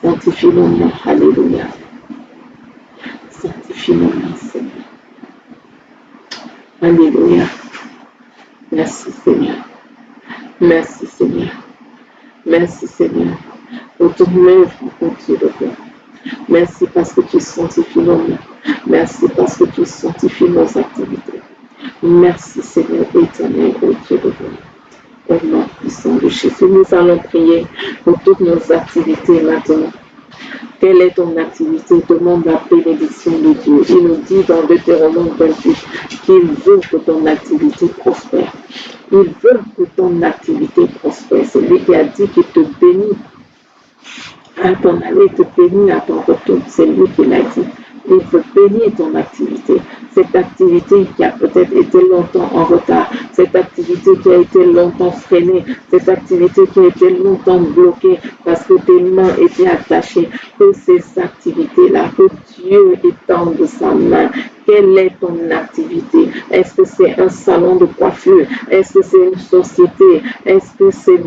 S2: Sanctifie nos mains, alléluia. Sanctifie nos mains, Seigneur. Alléluia. Merci, Seigneur. Merci, Seigneur. Merci, Seigneur, pour ton œuvre, mon Dieu de Dieu. Merci parce que tu sanctifies nos mains. Merci parce que tu sanctifies nos activités. Merci, Seigneur éternel, ô Dieu de Dieu. Au nom puissant de Jésus, nous allons prier pour toutes nos activités maintenant. Quelle est ton activité? Demande la bénédiction de Dieu. Il nous dit dans Deutéronome 28 qu'il veut que ton activité prospère. Il veut que ton activité prospère. C'est lui qui a dit qu'il te bénit à ton aller, te bénit à ton retour. C'est lui qui l'a dit. Il veut bénir ton activité. Cette activité qui a peut-être été longtemps en retard, cette activité qui a été longtemps freinée, cette activité qui a été longtemps bloquée parce que tes mains étaient attachées, que ces activités-là, que Dieu étende sa main. Quelle est ton activité? Est-ce que c'est un salon de coiffure? Est-ce que c'est une société? Est-ce que c'est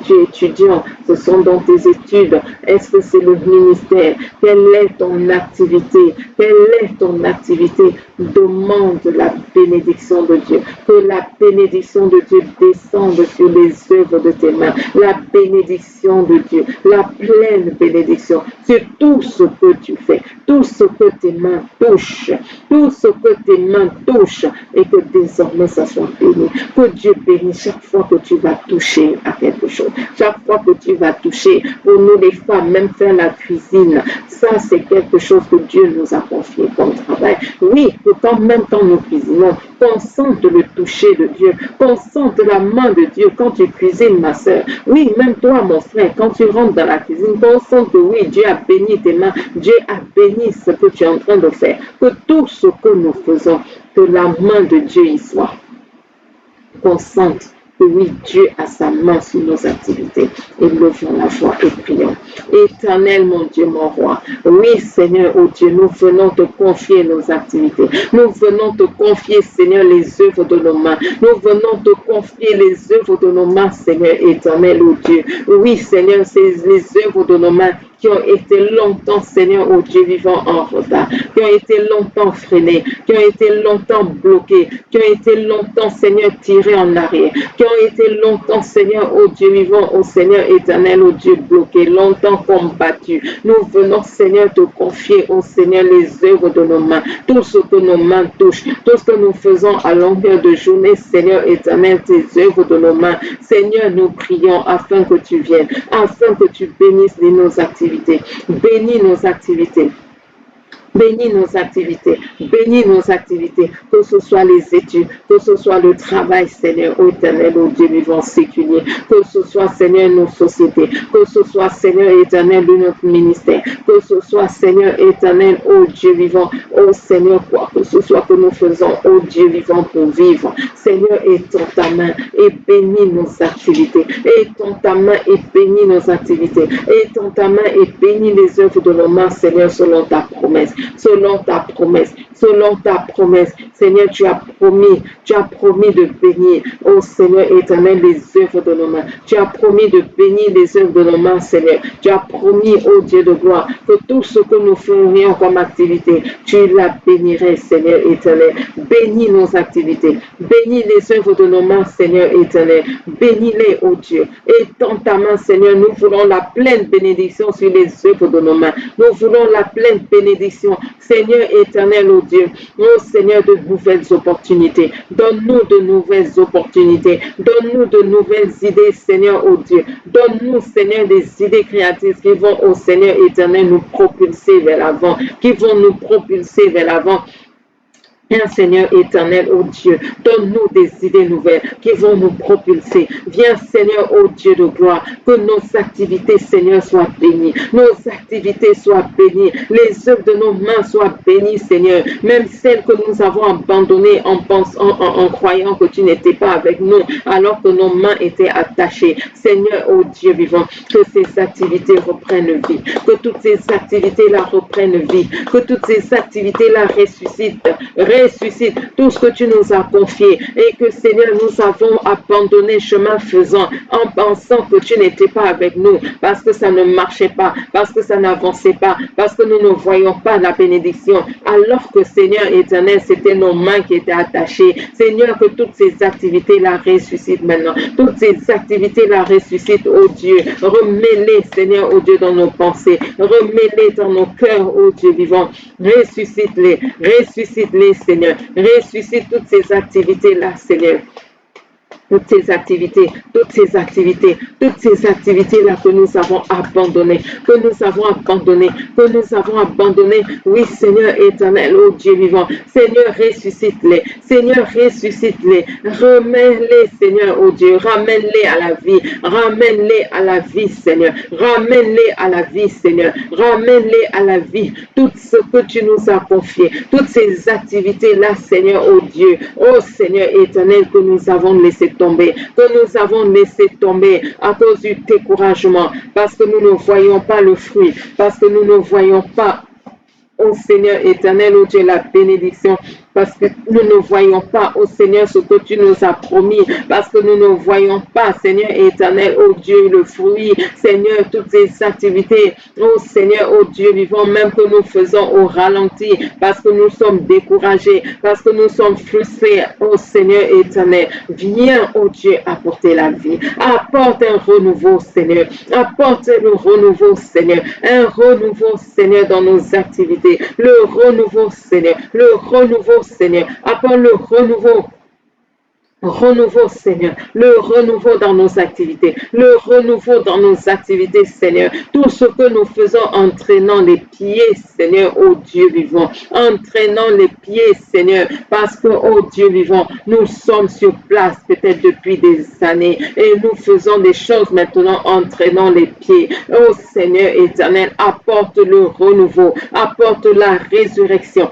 S2: tu es étudiant? Ce sont dans tes études. Est-ce que c'est le ministère? Quelle est ton activité? Quelle est ton activité? Demande la bénédiction de Dieu. Que la bénédiction de Dieu descende sur les œuvres de tes mains. La bénédiction de Dieu. La pleine bénédiction sur tout ce que tu fais. Tout ce que tes mains touchent. Tout ce que tes mains touchent et que désormais ça soit béni. Que Dieu bénisse chaque fois que tu vas toucher à quelque chose. Chaque fois que tu vas toucher, pour nous les femmes, même faire la cuisine, ça, c'est quelque chose que Dieu nous a confié comme travail. Oui, que même quand nous cuisinons, qu'on sente le toucher de Dieu, qu'on sente la main de Dieu quand tu cuisines, ma soeur. Oui, même toi, mon frère, quand tu rentres dans la cuisine, qu'on sente que oui, Dieu a béni tes mains, Dieu a béni ce que tu es en train de faire. Que tout ce que nous faisons, que la main de Dieu y soit. Qu'on sente que oui, Dieu a sa main sur nos activités. Et levons la voix et prions. Éternel, mon Dieu, mon roi. Oui, Seigneur, oh Dieu, nous venons te confier nos activités. Nous venons te confier, Seigneur, les œuvres de nos mains. Nous venons te confier les œuvres de nos mains, Seigneur, éternel, oh Dieu. Oui, Seigneur, c'est les œuvres de nos mains qui ont été longtemps, Seigneur, oh Dieu vivant, en retard, qui ont été longtemps freinés, qui ont été longtemps bloqués, qui ont été longtemps, Seigneur, tirés en arrière, qui ont été longtemps, Seigneur, oh Dieu vivant, oh Seigneur éternel, oh Dieu bloqués, longtemps combattus. Nous venons, Seigneur, te confier, oh Seigneur, les œuvres de nos mains, tout ce que nos mains touchent, tout ce que nous faisons à longueur de journée, Seigneur éternel, tes œuvres de nos mains. Seigneur, nous prions afin que tu viennes, afin que tu bénisses nos activités. Bénis nos activités. Bénis nos activités, bénis nos activités, que ce soit les études, que ce soit le travail, Seigneur, ô éternel, ô Dieu vivant séculier, que ce soit, Seigneur, nos sociétés, que ce soit, Seigneur éternel, de notre ministère, que ce soit, Seigneur éternel, ô Dieu vivant, ô Seigneur, quoi que ce soit que nous faisons, ô Dieu vivant, pour vivre. Seigneur, étends ta main et bénis nos activités, étends ta main et bénis nos activités, étends ta main et bénis les œuvres de nos mains, Seigneur, selon ta promesse. Selon ta promesse, selon ta promesse, Seigneur, tu as promis de bénir, ô Seigneur éternel, les œuvres de nos mains. Tu as promis de bénir les œuvres de nos mains, Seigneur. Tu as promis, ô Dieu de gloire, que tout ce que nous ferions comme activité, tu la bénirais, Seigneur éternel. Bénis nos activités, bénis les œuvres de nos mains, Seigneur éternel. Bénis-les, ô Dieu. Étends ta main, Seigneur, nous voulons la pleine bénédiction sur les œuvres de nos mains. Nous voulons la pleine bénédiction, Seigneur éternel, ô Dieu, ô Seigneur, de nouvelles opportunités. Donne-nous de nouvelles opportunités. Donne-nous de nouvelles idées, Seigneur, ô Dieu. Donne-nous, Seigneur, des idées créatives qui vont, ô Seigneur éternel, nous propulser vers l'avant, qui vont nous propulser vers l'avant. Seigneur éternel, ô Dieu, donne-nous des idées nouvelles qui vont nous propulser. Viens, Seigneur, ô Dieu de gloire, que nos activités, Seigneur, soient bénies. Nos activités soient bénies. Les œuvres de nos mains soient bénies, Seigneur. Même celles que nous avons abandonnées en croyant que tu n'étais pas avec nous, alors que nos mains étaient attachées. Seigneur, ô Dieu vivant, que ces activités reprennent vie. Que toutes ces activités-là reprennent vie. Que toutes ces activités-là ressuscitent tout ce que tu nous as confié et que, Seigneur, nous avons abandonné chemin faisant en pensant que tu n'étais pas avec nous parce que ça ne marchait pas, parce que ça n'avançait pas, parce que nous ne voyons pas la bénédiction, alors que, Seigneur éternel, c'était nos mains qui étaient attachées. Seigneur, que toutes ces activités-là ressuscitent maintenant. Toutes ces activités-là ressuscitent, oh Dieu. Remets-les, Seigneur, oh Dieu, dans nos pensées. Remets-les dans nos cœurs, oh Dieu vivant. Ressuscite-les, Seigneur. Ressuscite toutes ces activités-là, Seigneur. Toutes ces activités là que nous avons abandonnées, oui, Seigneur éternel, oh Dieu vivant, Seigneur, ressuscite-les, remets-les, Seigneur, oh Dieu, ramène-les à la vie, Seigneur, ramène-les à la vie, tout ce que tu nous as confié, toutes ces activités-là, Seigneur, oh Dieu, oh Seigneur éternel, que nous avons laissé tomber à cause du découragement, parce que nous ne voyons pas le fruit, parce que nous ne voyons pas, oh Seigneur éternel, oh Dieu, la bénédiction, parce que nous ne voyons pas, oh Seigneur, ce que tu nous as promis, parce que nous ne voyons pas, Seigneur éternel, oh Dieu, le fruit, Seigneur, toutes ces activités, oh Seigneur, oh Dieu vivant, même que nous faisons au ralenti, parce que nous sommes découragés, parce que nous sommes frustrés, oh Seigneur éternel, viens, oh Dieu, apporter la vie, apporte un renouveau, Seigneur, apporte le renouveau, Seigneur, un renouveau, Seigneur, dans nos activités, le renouveau, Seigneur, apporte le renouveau renouveau, Seigneur, le renouveau dans nos activités, le renouveau dans nos activités, Seigneur. Tout ce que nous faisons en traînant les pieds, Seigneur, ô Dieu vivant, en traînant les pieds, Seigneur, parce que, ô Dieu vivant, nous sommes sur place peut-être depuis des années et nous faisons des choses maintenant en traînant les pieds. Ô Seigneur éternel, apporte le renouveau, apporte la résurrection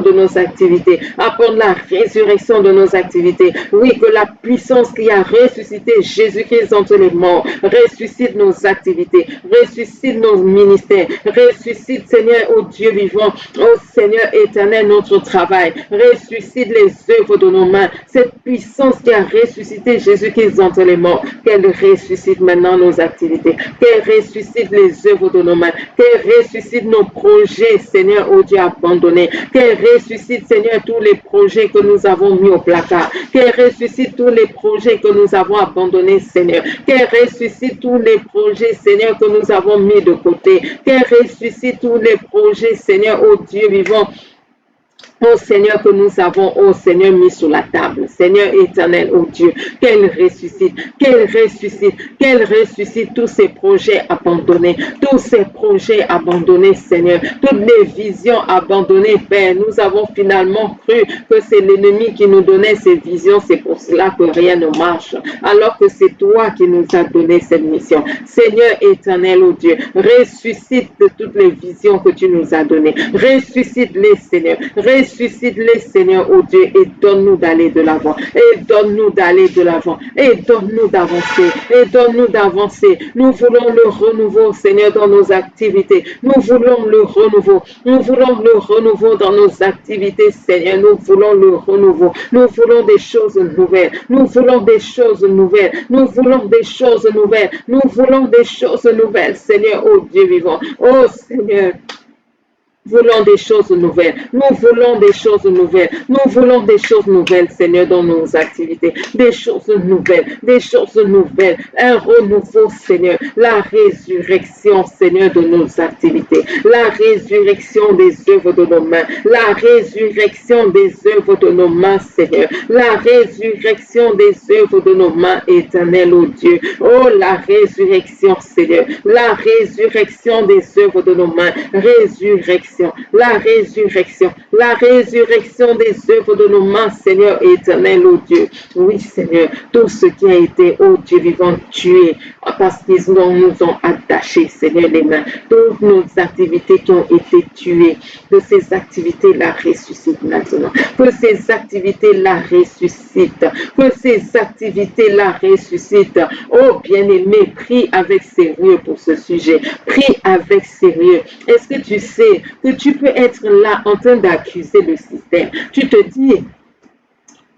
S2: de nos activités, apporte la résurrection de nos activités. Oui, que la puissance qui a ressuscité Jésus-Christ entre les morts ressuscite nos activités, ressuscite nos ministères, ressuscite, Seigneur, ô Dieu vivant, ô Seigneur éternel, notre travail, ressuscite les œuvres de nos mains. Cette puissance qui a ressuscité Jésus-Christ entre les morts, qu'elle ressuscite maintenant nos activités, qu'elle ressuscite les œuvres de nos mains, qu'elle ressuscite nos projets, Seigneur, ô Dieu abandonné, qu'elle ressuscite, Seigneur, tous les projets que nous avons mis au placard, qu'elle ressuscite tous les projets que nous avons abandonnés, Seigneur, qu'elle ressuscite tous les projets, Seigneur, que nous avons mis de côté, qu'elle ressuscite tous les projets, Seigneur, ô Dieu vivant, ô Seigneur, que nous avons, ô Seigneur, mis sur la table. Seigneur éternel, ô Dieu, qu'elle ressuscite tous ces projets abandonnés, Seigneur, toutes les visions abandonnées, Père. Nous avons finalement cru que c'est l'ennemi qui nous donnait ces visions, c'est pour cela que rien ne marche, alors que c'est toi qui nous as donné cette mission. Seigneur éternel, ô Dieu, ressuscite toutes les visions que tu nous as données, ressuscite-les, Seigneur, ressuscite-les, Seigneur, ô Dieu, et donne-nous d'aller de l'avant, et donne-nous d'aller de l'avant, et donne-nous d'avancer, Nous voulons le renouveau, Seigneur, dans nos activités. Nous voulons le renouveau dans nos activités, Seigneur. Nous voulons le renouveau. Nous voulons des choses nouvelles. Nous voulons des choses nouvelles, Seigneur, ô Dieu vivant. Ô Seigneur, voulons des choses nouvelles. Nous voulons des choses nouvelles, Seigneur, dans nos activités. Des choses nouvelles. Un renouveau, Seigneur. La résurrection, Seigneur, de nos activités. La résurrection des œuvres de nos mains. La résurrection des œuvres de nos mains, Seigneur. La résurrection des œuvres de nos mains, éternel, ô Dieu. Oh, la résurrection, Seigneur. La résurrection des œuvres de nos mains. La résurrection des œuvres de nos mains, Seigneur éternel, ô Dieu. Oui, Seigneur, tout ce qui a été, ô Dieu vivant, tué, parce qu'ils nous ont attachés, Seigneur, les mains. Toutes nos activités qui ont été tuées, que ces activités-là ressuscitent maintenant. Que ces activités-là ressuscitent. Oh, bien-aimé, prie avec sérieux pour ce sujet. Prie avec sérieux. Est-ce que tu sais que tu peux être là en train d'accuser le système? Tu te dis,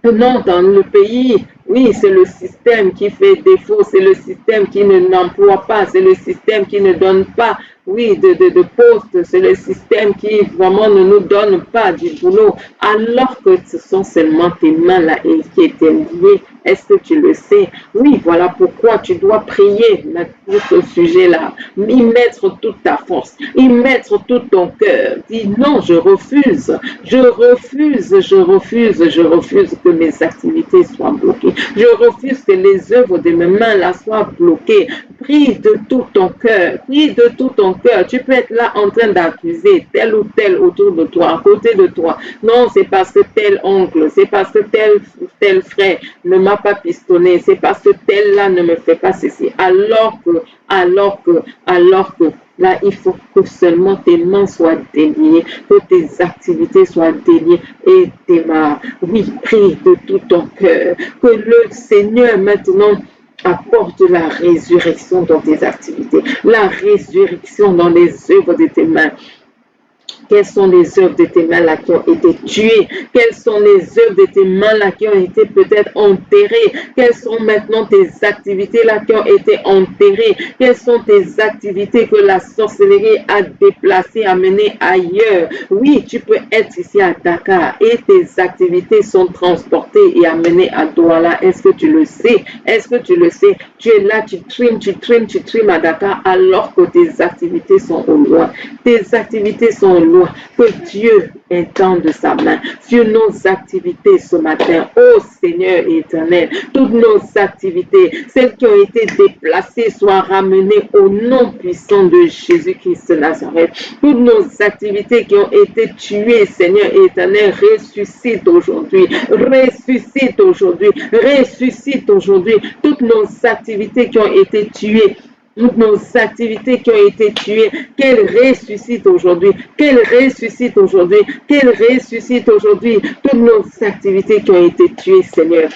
S2: non, dans le pays, oui, c'est le système qui fait défaut, c'est le système qui n'emploie pas, c'est le système qui ne donne pas, oui, de postes, c'est le système qui vraiment ne nous donne pas du boulot, alors que ce sont seulement tes mains là qui étaient liées. Est-ce que tu le sais? Oui, voilà pourquoi tu dois prier pour ce sujet-là. Y mettre toute ta force, y mettre tout ton cœur. Dis non, je refuse que mes activités soient bloquées. Je refuse que les œuvres de mes mains là soient bloquées. Prie de tout ton cœur. Tu peux être là en train d'accuser tel ou tel autour de toi, à côté de toi. Non, c'est parce que tel oncle, c'est parce que tel frère ne m'a pas pistonné, c'est parce que tel là ne me fait pas ceci. Alors que là, il faut que seulement tes mains soient déliées, que tes activités soient déliées et démarre. Oui, prie de tout ton cœur. Que le Seigneur maintenant apporte la résurrection dans tes activités, la résurrection dans les œuvres de tes mains. Quelles sont les œuvres de tes mains là qui ont été tuées? Quelles sont les œuvres de tes mains là qui ont été peut-être enterrées? Quelles sont maintenant tes activités là qui ont été enterrées? Quelles sont tes activités que la sorcellerie a déplacées, amenées ailleurs? Oui, tu peux être ici à Dakar et tes activités sont transportées et amenées à Douala. Est-ce que tu le sais? Tu es là, tu trimes à Dakar alors que tes activités sont au loin. Tes activités sont au loin. loin, que Dieu étende sa main sur nos activités ce matin. Oh Seigneur éternel, toutes nos activités, celles qui ont été déplacées, soient ramenées au nom puissant de Jésus-Christ de Nazareth. Toutes nos activités qui ont été tuées, Seigneur éternel, ressuscite aujourd'hui, ressuscite aujourd'hui, ressuscite aujourd'hui. Toutes nos activités qui ont été tuées, toutes nos activités qui ont été tuées, qu'elles ressuscitent aujourd'hui, qu'elles ressuscitent aujourd'hui, qu'elles ressuscitent aujourd'hui. Toutes nos activités qui ont été tuées, Seigneur.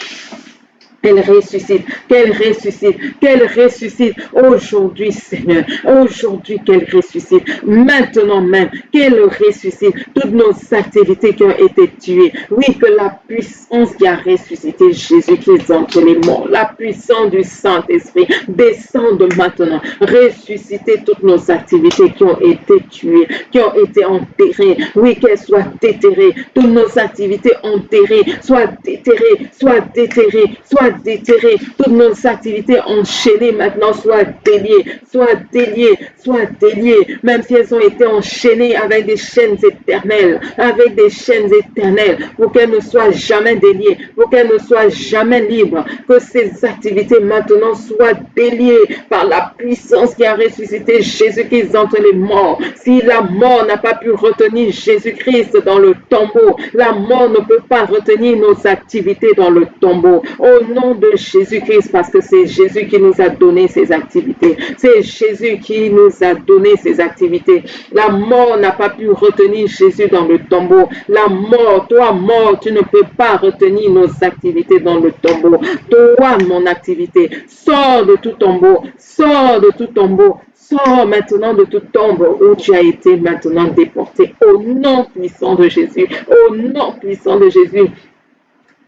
S2: Qu'elle ressuscite, qu'elle ressuscite, qu'elle ressuscite aujourd'hui, Seigneur. Aujourd'hui, qu'elle ressuscite. Maintenant même, qu'elle ressuscite toutes nos activités qui ont été tuées. Oui, que la puissance qui a ressuscité Jésus-Christ entre les morts, la puissance du Saint-Esprit descende maintenant. Ressusciter toutes nos activités qui ont été tuées, qui ont été enterrées. Oui, qu'elles soient déterrées. Toutes nos activités enterrées soient déterrées, soient déterrées, soient déterrées, toutes nos activités enchaînées maintenant soient déliées, soient déliées, soient déliées, même si elles ont été enchaînées avec des chaînes éternelles, avec des chaînes éternelles, pour qu'elles ne soient jamais déliées, pour qu'elles ne soient jamais libres, que ces activités maintenant soient déliées par la puissance qui a ressuscité Jésus-Christ entre les morts. Si la mort n'a pas pu retenir Jésus-Christ dans le tombeau, la mort ne peut pas retenir nos activités dans le tombeau. Au nom de Jésus-Christ, parce que c'est Jésus qui nous a donné ces activités. C'est Jésus qui nous a donné ces activités. La mort n'a pas pu retenir Jésus dans le tombeau. La mort, toi mort, tu ne peux pas retenir nos activités dans le tombeau. Toi, mon activité, sors de tout tombeau, sors de tout tombeau. Sors maintenant de toute tombe où tu as été maintenant déporté. Au nom puissant de Jésus, au nom puissant de Jésus.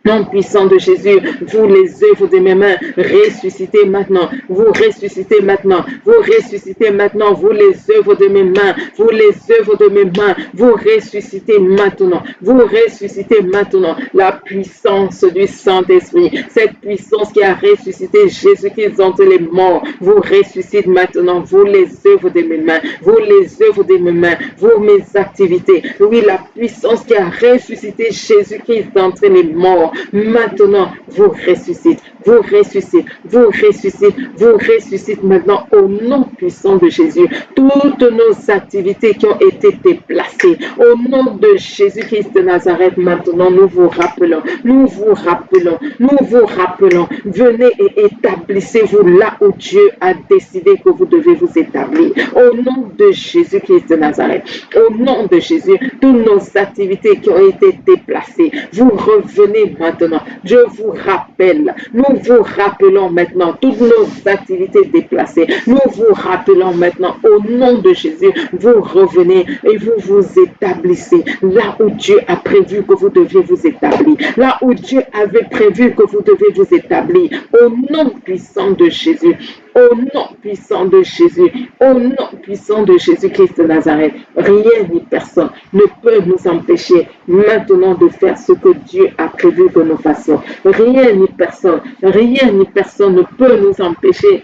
S2: Nom puissant de Jésus, vous les œuvres de mes mains, ressuscitez maintenant, vous ressuscitez maintenant, vous ressuscitez maintenant, vous les œuvres de mes mains, vous les œuvres de mes mains, vous ressuscitez maintenant, vous ressuscitez maintenant la puissance du Saint-Esprit, cette puissance qui a ressuscité Jésus-Christ entre les morts, vous ressuscitez maintenant, vous les œuvres de mes mains, vous les œuvres de mes mains, vous mes activités, oui la puissance qui a ressuscité Jésus-Christ entre les morts, maintenant, vous ressuscitez, vous ressuscitez, vous ressuscitez, vous ressuscitez maintenant au nom puissant de Jésus. Toutes nos activités qui ont été déplacées, au nom de Jésus-Christ de Nazareth, maintenant, nous vous rappelons, nous vous rappelons, nous vous rappelons. Venez et établissez-vous là où Dieu a décidé que vous devez vous établir. Au nom de Jésus-Christ de Nazareth, au nom de Jésus, toutes nos activités qui ont été déplacées, vous revenez maintenant. Je vous rappelle, nous vous rappelons maintenant toutes nos activités déplacées. Nous vous rappelons maintenant au nom de Jésus, vous revenez et vous vous établissez là où Dieu a prévu que vous deviez vous établir. Là où Dieu avait prévu que vous devez vous établir. Au nom puissant de Jésus. Au nom puissant de Jésus, au nom puissant de Jésus-Christ de Nazareth, rien ni personne ne peut nous empêcher maintenant de faire ce que Dieu a prévu que nous fassions. Rien ni personne ne peut nous empêcher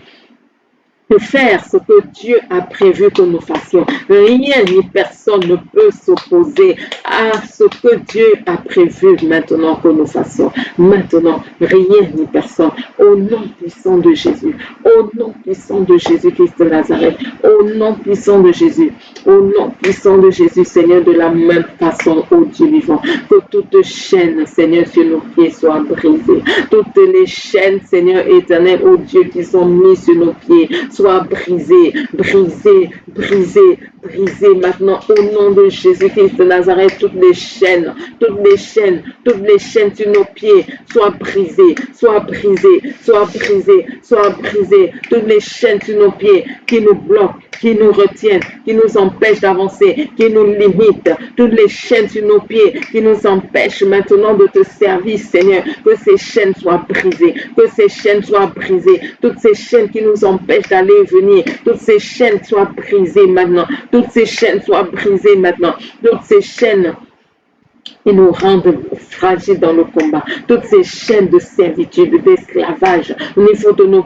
S2: de faire ce que Dieu a prévu que nous fassions. Rien ni personne ne peut s'opposer à ce que Dieu a prévu maintenant que nous fassions. Maintenant, rien ni personne. Au nom puissant de Jésus, au nom puissant de Jésus-Christ de Nazareth, au nom puissant de Jésus, au nom puissant de Jésus, Seigneur, de la même façon, ô Dieu vivant, que toute chaîne, Seigneur, sur nos pieds soit brisée. Toutes les chaînes, Seigneur éternel, ô Dieu, qui sont mises sur nos pieds, soient brisées, brisées, brisées, brisées maintenant au nom de Jésus-Christ de Nazareth. Toutes les chaînes sur nos pieds soient brisées, soient brisées, soient brisées, soient brisées. Toutes les chaînes sur nos pieds qui nous bloquent, qui nous retiennent, qui nous empêchent d'avancer, qui nous limitent. Toutes les chaînes sur nos pieds qui nous empêchent maintenant de te servir, Seigneur. Que ces chaînes soient brisées, que ces chaînes soient brisées. Toutes ces chaînes qui nous empêchent d'aller et venir, toutes ces chaînes soient brisées maintenant. Toutes ces chaînes soient brisées maintenant. Toutes ces chaînes qui nous rendent fragiles dans le combat. Toutes ces chaînes de servitude, d'esclavage, au niveau de nos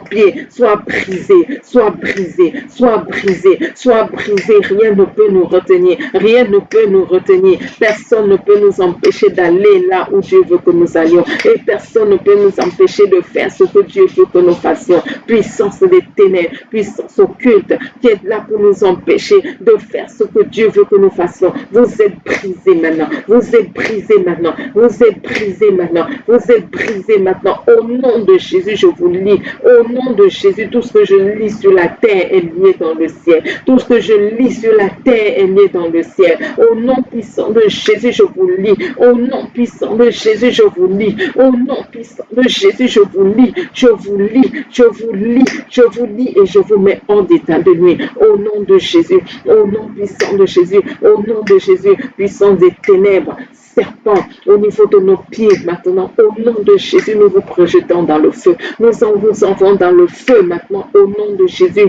S2: pieds, soient brisées, soient brisées, soient brisées, soient brisées. Rien ne peut nous retenir, rien ne peut nous retenir. Personne ne peut nous empêcher d'aller là où Dieu veut que nous allions. Et personne ne peut nous empêcher de faire ce que Dieu veut que nous fassions. Puissance des ténèbres, puissance occulte, qui est là pour nous empêcher de faire ce que Dieu veut que nous fassions. Vous êtes brisés maintenant, vous êtes brisés maintenant, vous êtes brisés maintenant, vous êtes brisés maintenant. Au nom de Jésus, je vous lis. Au nom de Jésus, tout ce que je lis sur la terre est lié dans le ciel. Tout ce que je lis sur la terre est lié dans le ciel. Au nom puissant de Jésus, je vous lis. Au nom puissant de Jésus, je vous lis. Au nom puissant de Jésus, je vous lis. Je vous lis, je vous lis, je vous lis et je vous mets en état de nuit. Au nom de Jésus, au nom puissant de Jésus, au nom de Jésus, puissance des ténèbres, serpent au niveau de nos pieds maintenant. Au nom de Jésus, nous vous projetons dans le feu. Nous vous envoyons dans le feu maintenant. Au nom de Jésus.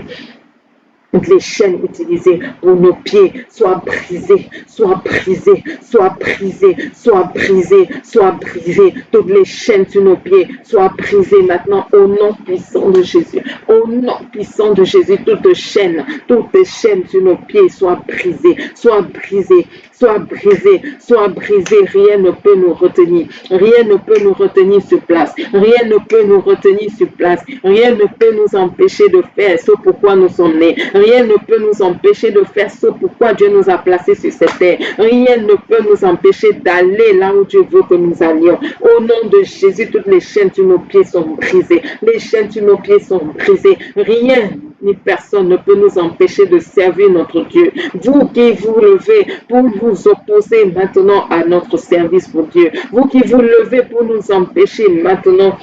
S2: Toutes les chaînes utilisées pour nos pieds soient brisées, soient brisées, soient brisées, soient brisées, soient brisées. Toutes les chaînes sur nos pieds soient brisées maintenant au nom puissant de Jésus. Au nom puissant de Jésus, toutes les chaînes sur nos pieds soient brisées, soient brisées, soient brisées, soient brisées. Rien ne peut nous retenir. Rien ne peut nous retenir sur place. Rien ne peut nous retenir sur place. Rien ne peut nous empêcher de faire ce pourquoi nous sommes nés. Rien ne peut nous empêcher de faire ce pourquoi Dieu nous a placés sur cette terre. Rien ne peut nous empêcher d'aller là où Dieu veut que nous allions. Au nom de Jésus, toutes les chaînes sur nos pieds sont brisées. Les chaînes sur nos pieds sont brisées. Rien ni personne ne peut nous empêcher de servir notre Dieu. Vous qui vous levez pour vous opposer maintenant à notre service pour Dieu. Vous qui vous levez pour nous empêcher maintenant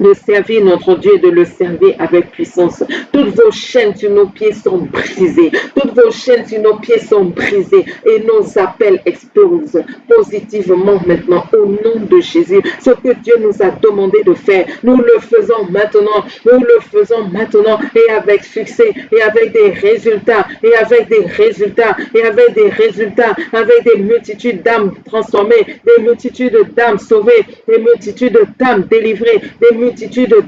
S2: de servir notre Dieu et de le servir avec puissance. Toutes vos chaînes sur nos pieds sont brisées. Toutes vos chaînes sur nos pieds sont brisées et nos appels explosent positivement maintenant au nom de Jésus. Ce que Dieu nous a demandé de faire, nous le faisons maintenant. Nous le faisons maintenant et avec succès et avec des résultats et avec des résultats et avec des résultats, avec des multitudes d'âmes transformées, des multitudes d'âmes sauvées, des multitudes d'âmes délivrées, des multitudes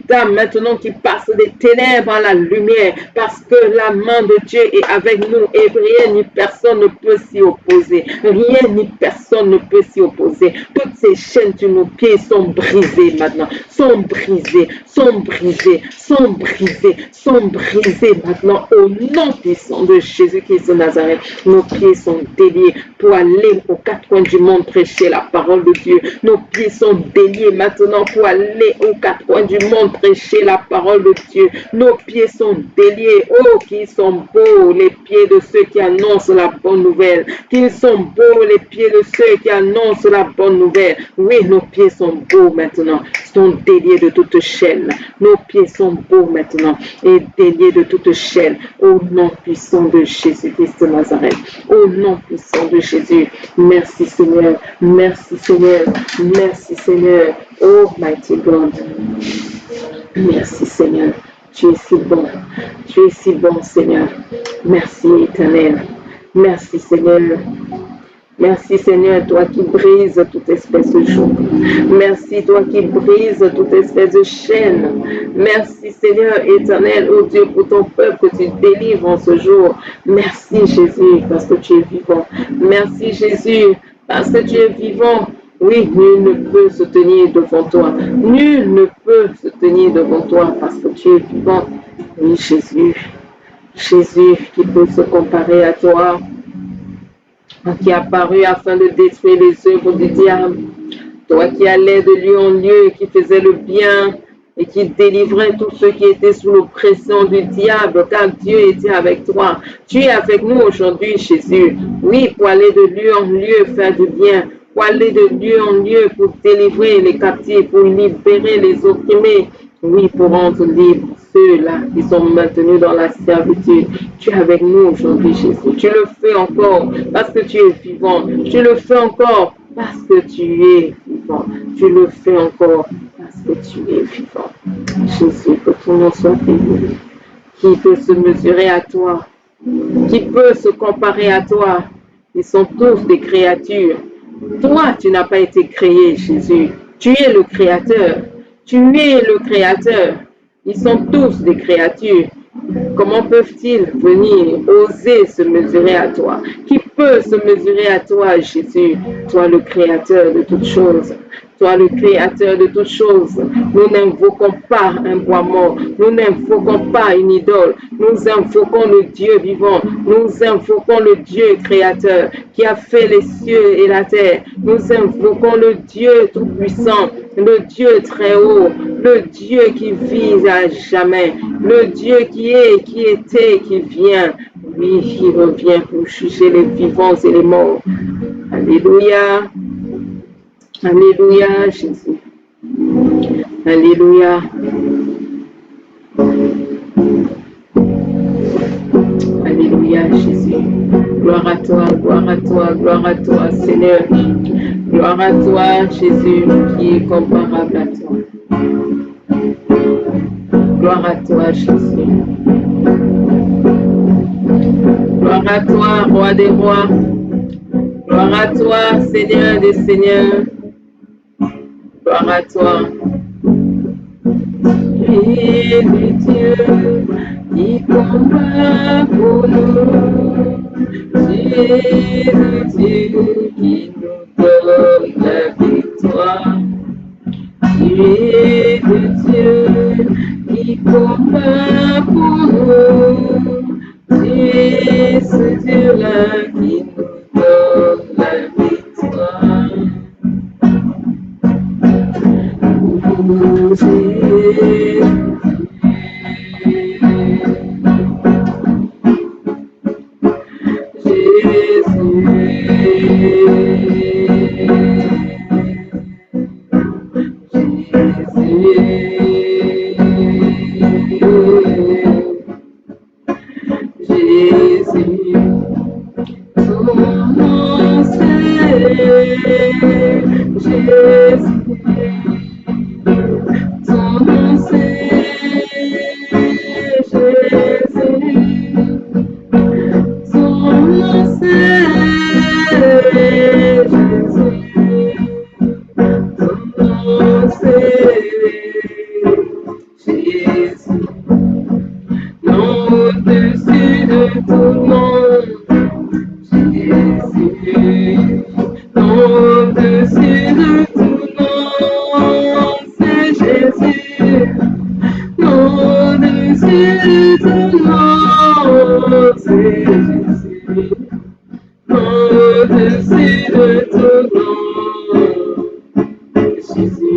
S2: d'âmes maintenant qui passent des ténèbres à la lumière parce que la main de Dieu est avec nous et rien ni personne ne peut s'y opposer. Rien ni personne ne peut s'y opposer. Toutes ces chaînes sur nos pieds sont brisées maintenant. Sont brisées, sont brisées, sont brisées, sont brisées maintenant au nom puissant de Jésus-Christ de Nazareth. Nos pieds sont déliés pour aller aux quatre coins du monde prêcher la parole de Dieu. Nos pieds sont déliés maintenant pour aller aux quatre coins du monde prêcher la parole de Dieu. Nos pieds sont déliés. Oh, qu'ils sont beaux les pieds de ceux qui annoncent la bonne nouvelle. Qu'ils sont beaux les pieds de ceux qui annoncent la bonne nouvelle. Oui, nos pieds sont beaux maintenant. Ils sont déliés de toute chaîne. Nos pieds sont beaux maintenant et déliés de toute chaîne. Au nom puissant de Jésus-Christ de Nazareth. Au nom puissant de Jésus. Merci Seigneur. Merci Seigneur. Merci Seigneur. Oh, mighty God. Merci Seigneur. Tu es si bon. Tu es si bon Seigneur. Merci éternel. Merci Seigneur. Merci Seigneur, toi qui brises toute espèce de joug. Merci toi qui brises toute espèce de chaîne. Merci Seigneur éternel, oh Dieu, pour ton peuple que tu délivres en ce jour. Merci Jésus, parce que tu es vivant. Merci Jésus, parce que tu es vivant. Oui, nul ne peut se tenir devant toi. Nul ne peut se tenir devant toi parce que tu es vivant. Oui, Jésus. Jésus qui peut se comparer à toi, qui est apparu afin de détruire les œuvres du diable. Toi qui allais de lieu en lieu, qui faisais le bien et qui délivrait tous ceux qui étaient sous l'oppression du diable, car Dieu était avec toi. Tu es avec nous aujourd'hui, Jésus. Oui, pour aller de lieu en lieu, faire du bien. Pour aller de lieu en lieu, pour délivrer les captifs, pour libérer les opprimés. Oui, pour rendre libres ceux-là qui sont maintenus dans la servitude. Tu es avec nous aujourd'hui, Jésus. Tu le fais encore parce que tu es vivant. Tu le fais encore parce que tu es vivant. Tu le fais encore parce que tu es vivant. Jésus, que ton nom soit béni. Qui peut se mesurer à toi? Qui peut se comparer à toi? Ils sont tous des créatures. Toi, tu n'as pas été créé, Jésus. Tu es le créateur. Tu es le créateur. Ils sont tous des créatures. Comment peuvent-ils venir oser se mesurer à toi? Qui peut se mesurer à toi, Jésus? Toi, le créateur de toutes choses. Toi, le créateur de toutes choses. Nous n'invoquons pas un bois mort. Nous n'invoquons pas une idole. Nous invoquons le Dieu vivant. Nous invoquons le Dieu créateur qui a fait les cieux et la terre. Nous invoquons le Dieu tout-puissant, le Dieu très haut, le Dieu qui vit à jamais, le Dieu qui est, qui était, qui vient. Oui, qui revient pour juger les vivants et les morts. Alléluia. Alléluia, Jésus. Alléluia. Alléluia, Jésus. Gloire à toi, Seigneur. Gloire à toi, Jésus, qui est comparable à toi. Gloire à toi, Jésus. Gloire à toi, Roi des rois. Gloire à toi, Seigneur des seigneurs. Gloire à toi. Tu es le Dieu qui combat pour nous. Tu es le Dieu qui nous donne la victoire. Tu es le Dieu qui combat pour nous. Tu es ce Dieu-là qui nous donne la victoire. Oh, Jésus.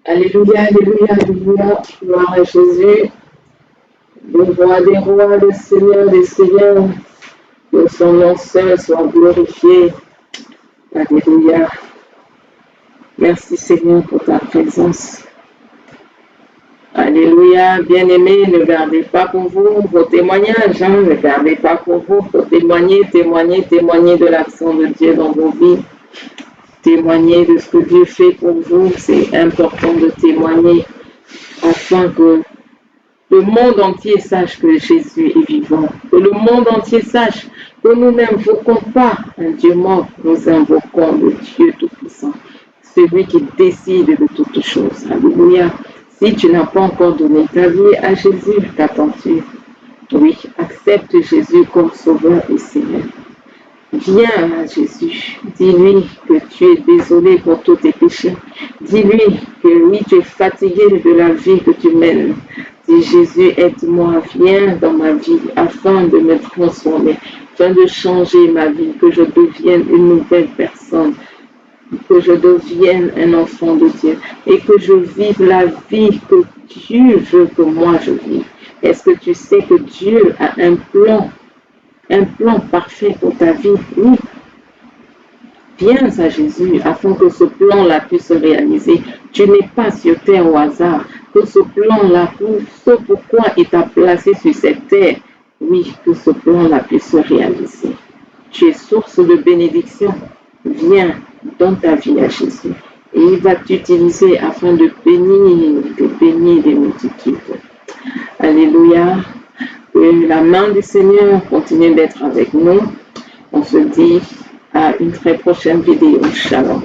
S2: Alléluia, alléluia, alléluia, gloire à Jésus, le roi des rois, le Seigneur des seigneurs, que son nom seul soit glorifié. Alléluia. Merci Seigneur pour ta présence. Alléluia, bien-aimés, ne gardez pas pour vous vos témoignages, ne gardez pas pour vous, pour témoigner de l'action de Dieu dans vos vies. Témoigner de ce que Dieu fait pour vous, c'est important de témoigner afin que le monde entier sache que Jésus est vivant, que le monde entier sache que nous n'invoquons pas un Dieu mort, nous invoquons le Dieu Tout-Puissant, celui qui décide de toutes choses. Alléluia. Si tu n'as pas encore donné ta vie à Jésus, qu'attends-tu? Oui, accepte Jésus comme Sauveur et Seigneur. Viens à Jésus, dis-lui que tu es désolé pour tous tes péchés. Dis-lui que oui, tu es fatigué de la vie que tu mènes. Dis Jésus, aide-moi, viens dans ma vie afin de me transformer, afin de changer ma vie, que je devienne une nouvelle personne, que je devienne un enfant de Dieu et que je vive la vie que Dieu veut que moi je vive. Est-ce que tu sais que Dieu a un plan parfait pour ta vie? Oui. viens à Jésus afin que ce plan-là puisse se réaliser. Tu n'es pas sur terre au hasard. Que ce plan-là, ce pourquoi il t'a placé sur cette terre, oui, que ce plan-là puisse se réaliser. Tu es source de bénédiction. Viens, donne ta vie à Jésus. Et il va t'utiliser afin de bénir des multitudes. Alléluia. Que la main du Seigneur continue d'être avec nous. On se dit à une très prochaine vidéo. Shalom.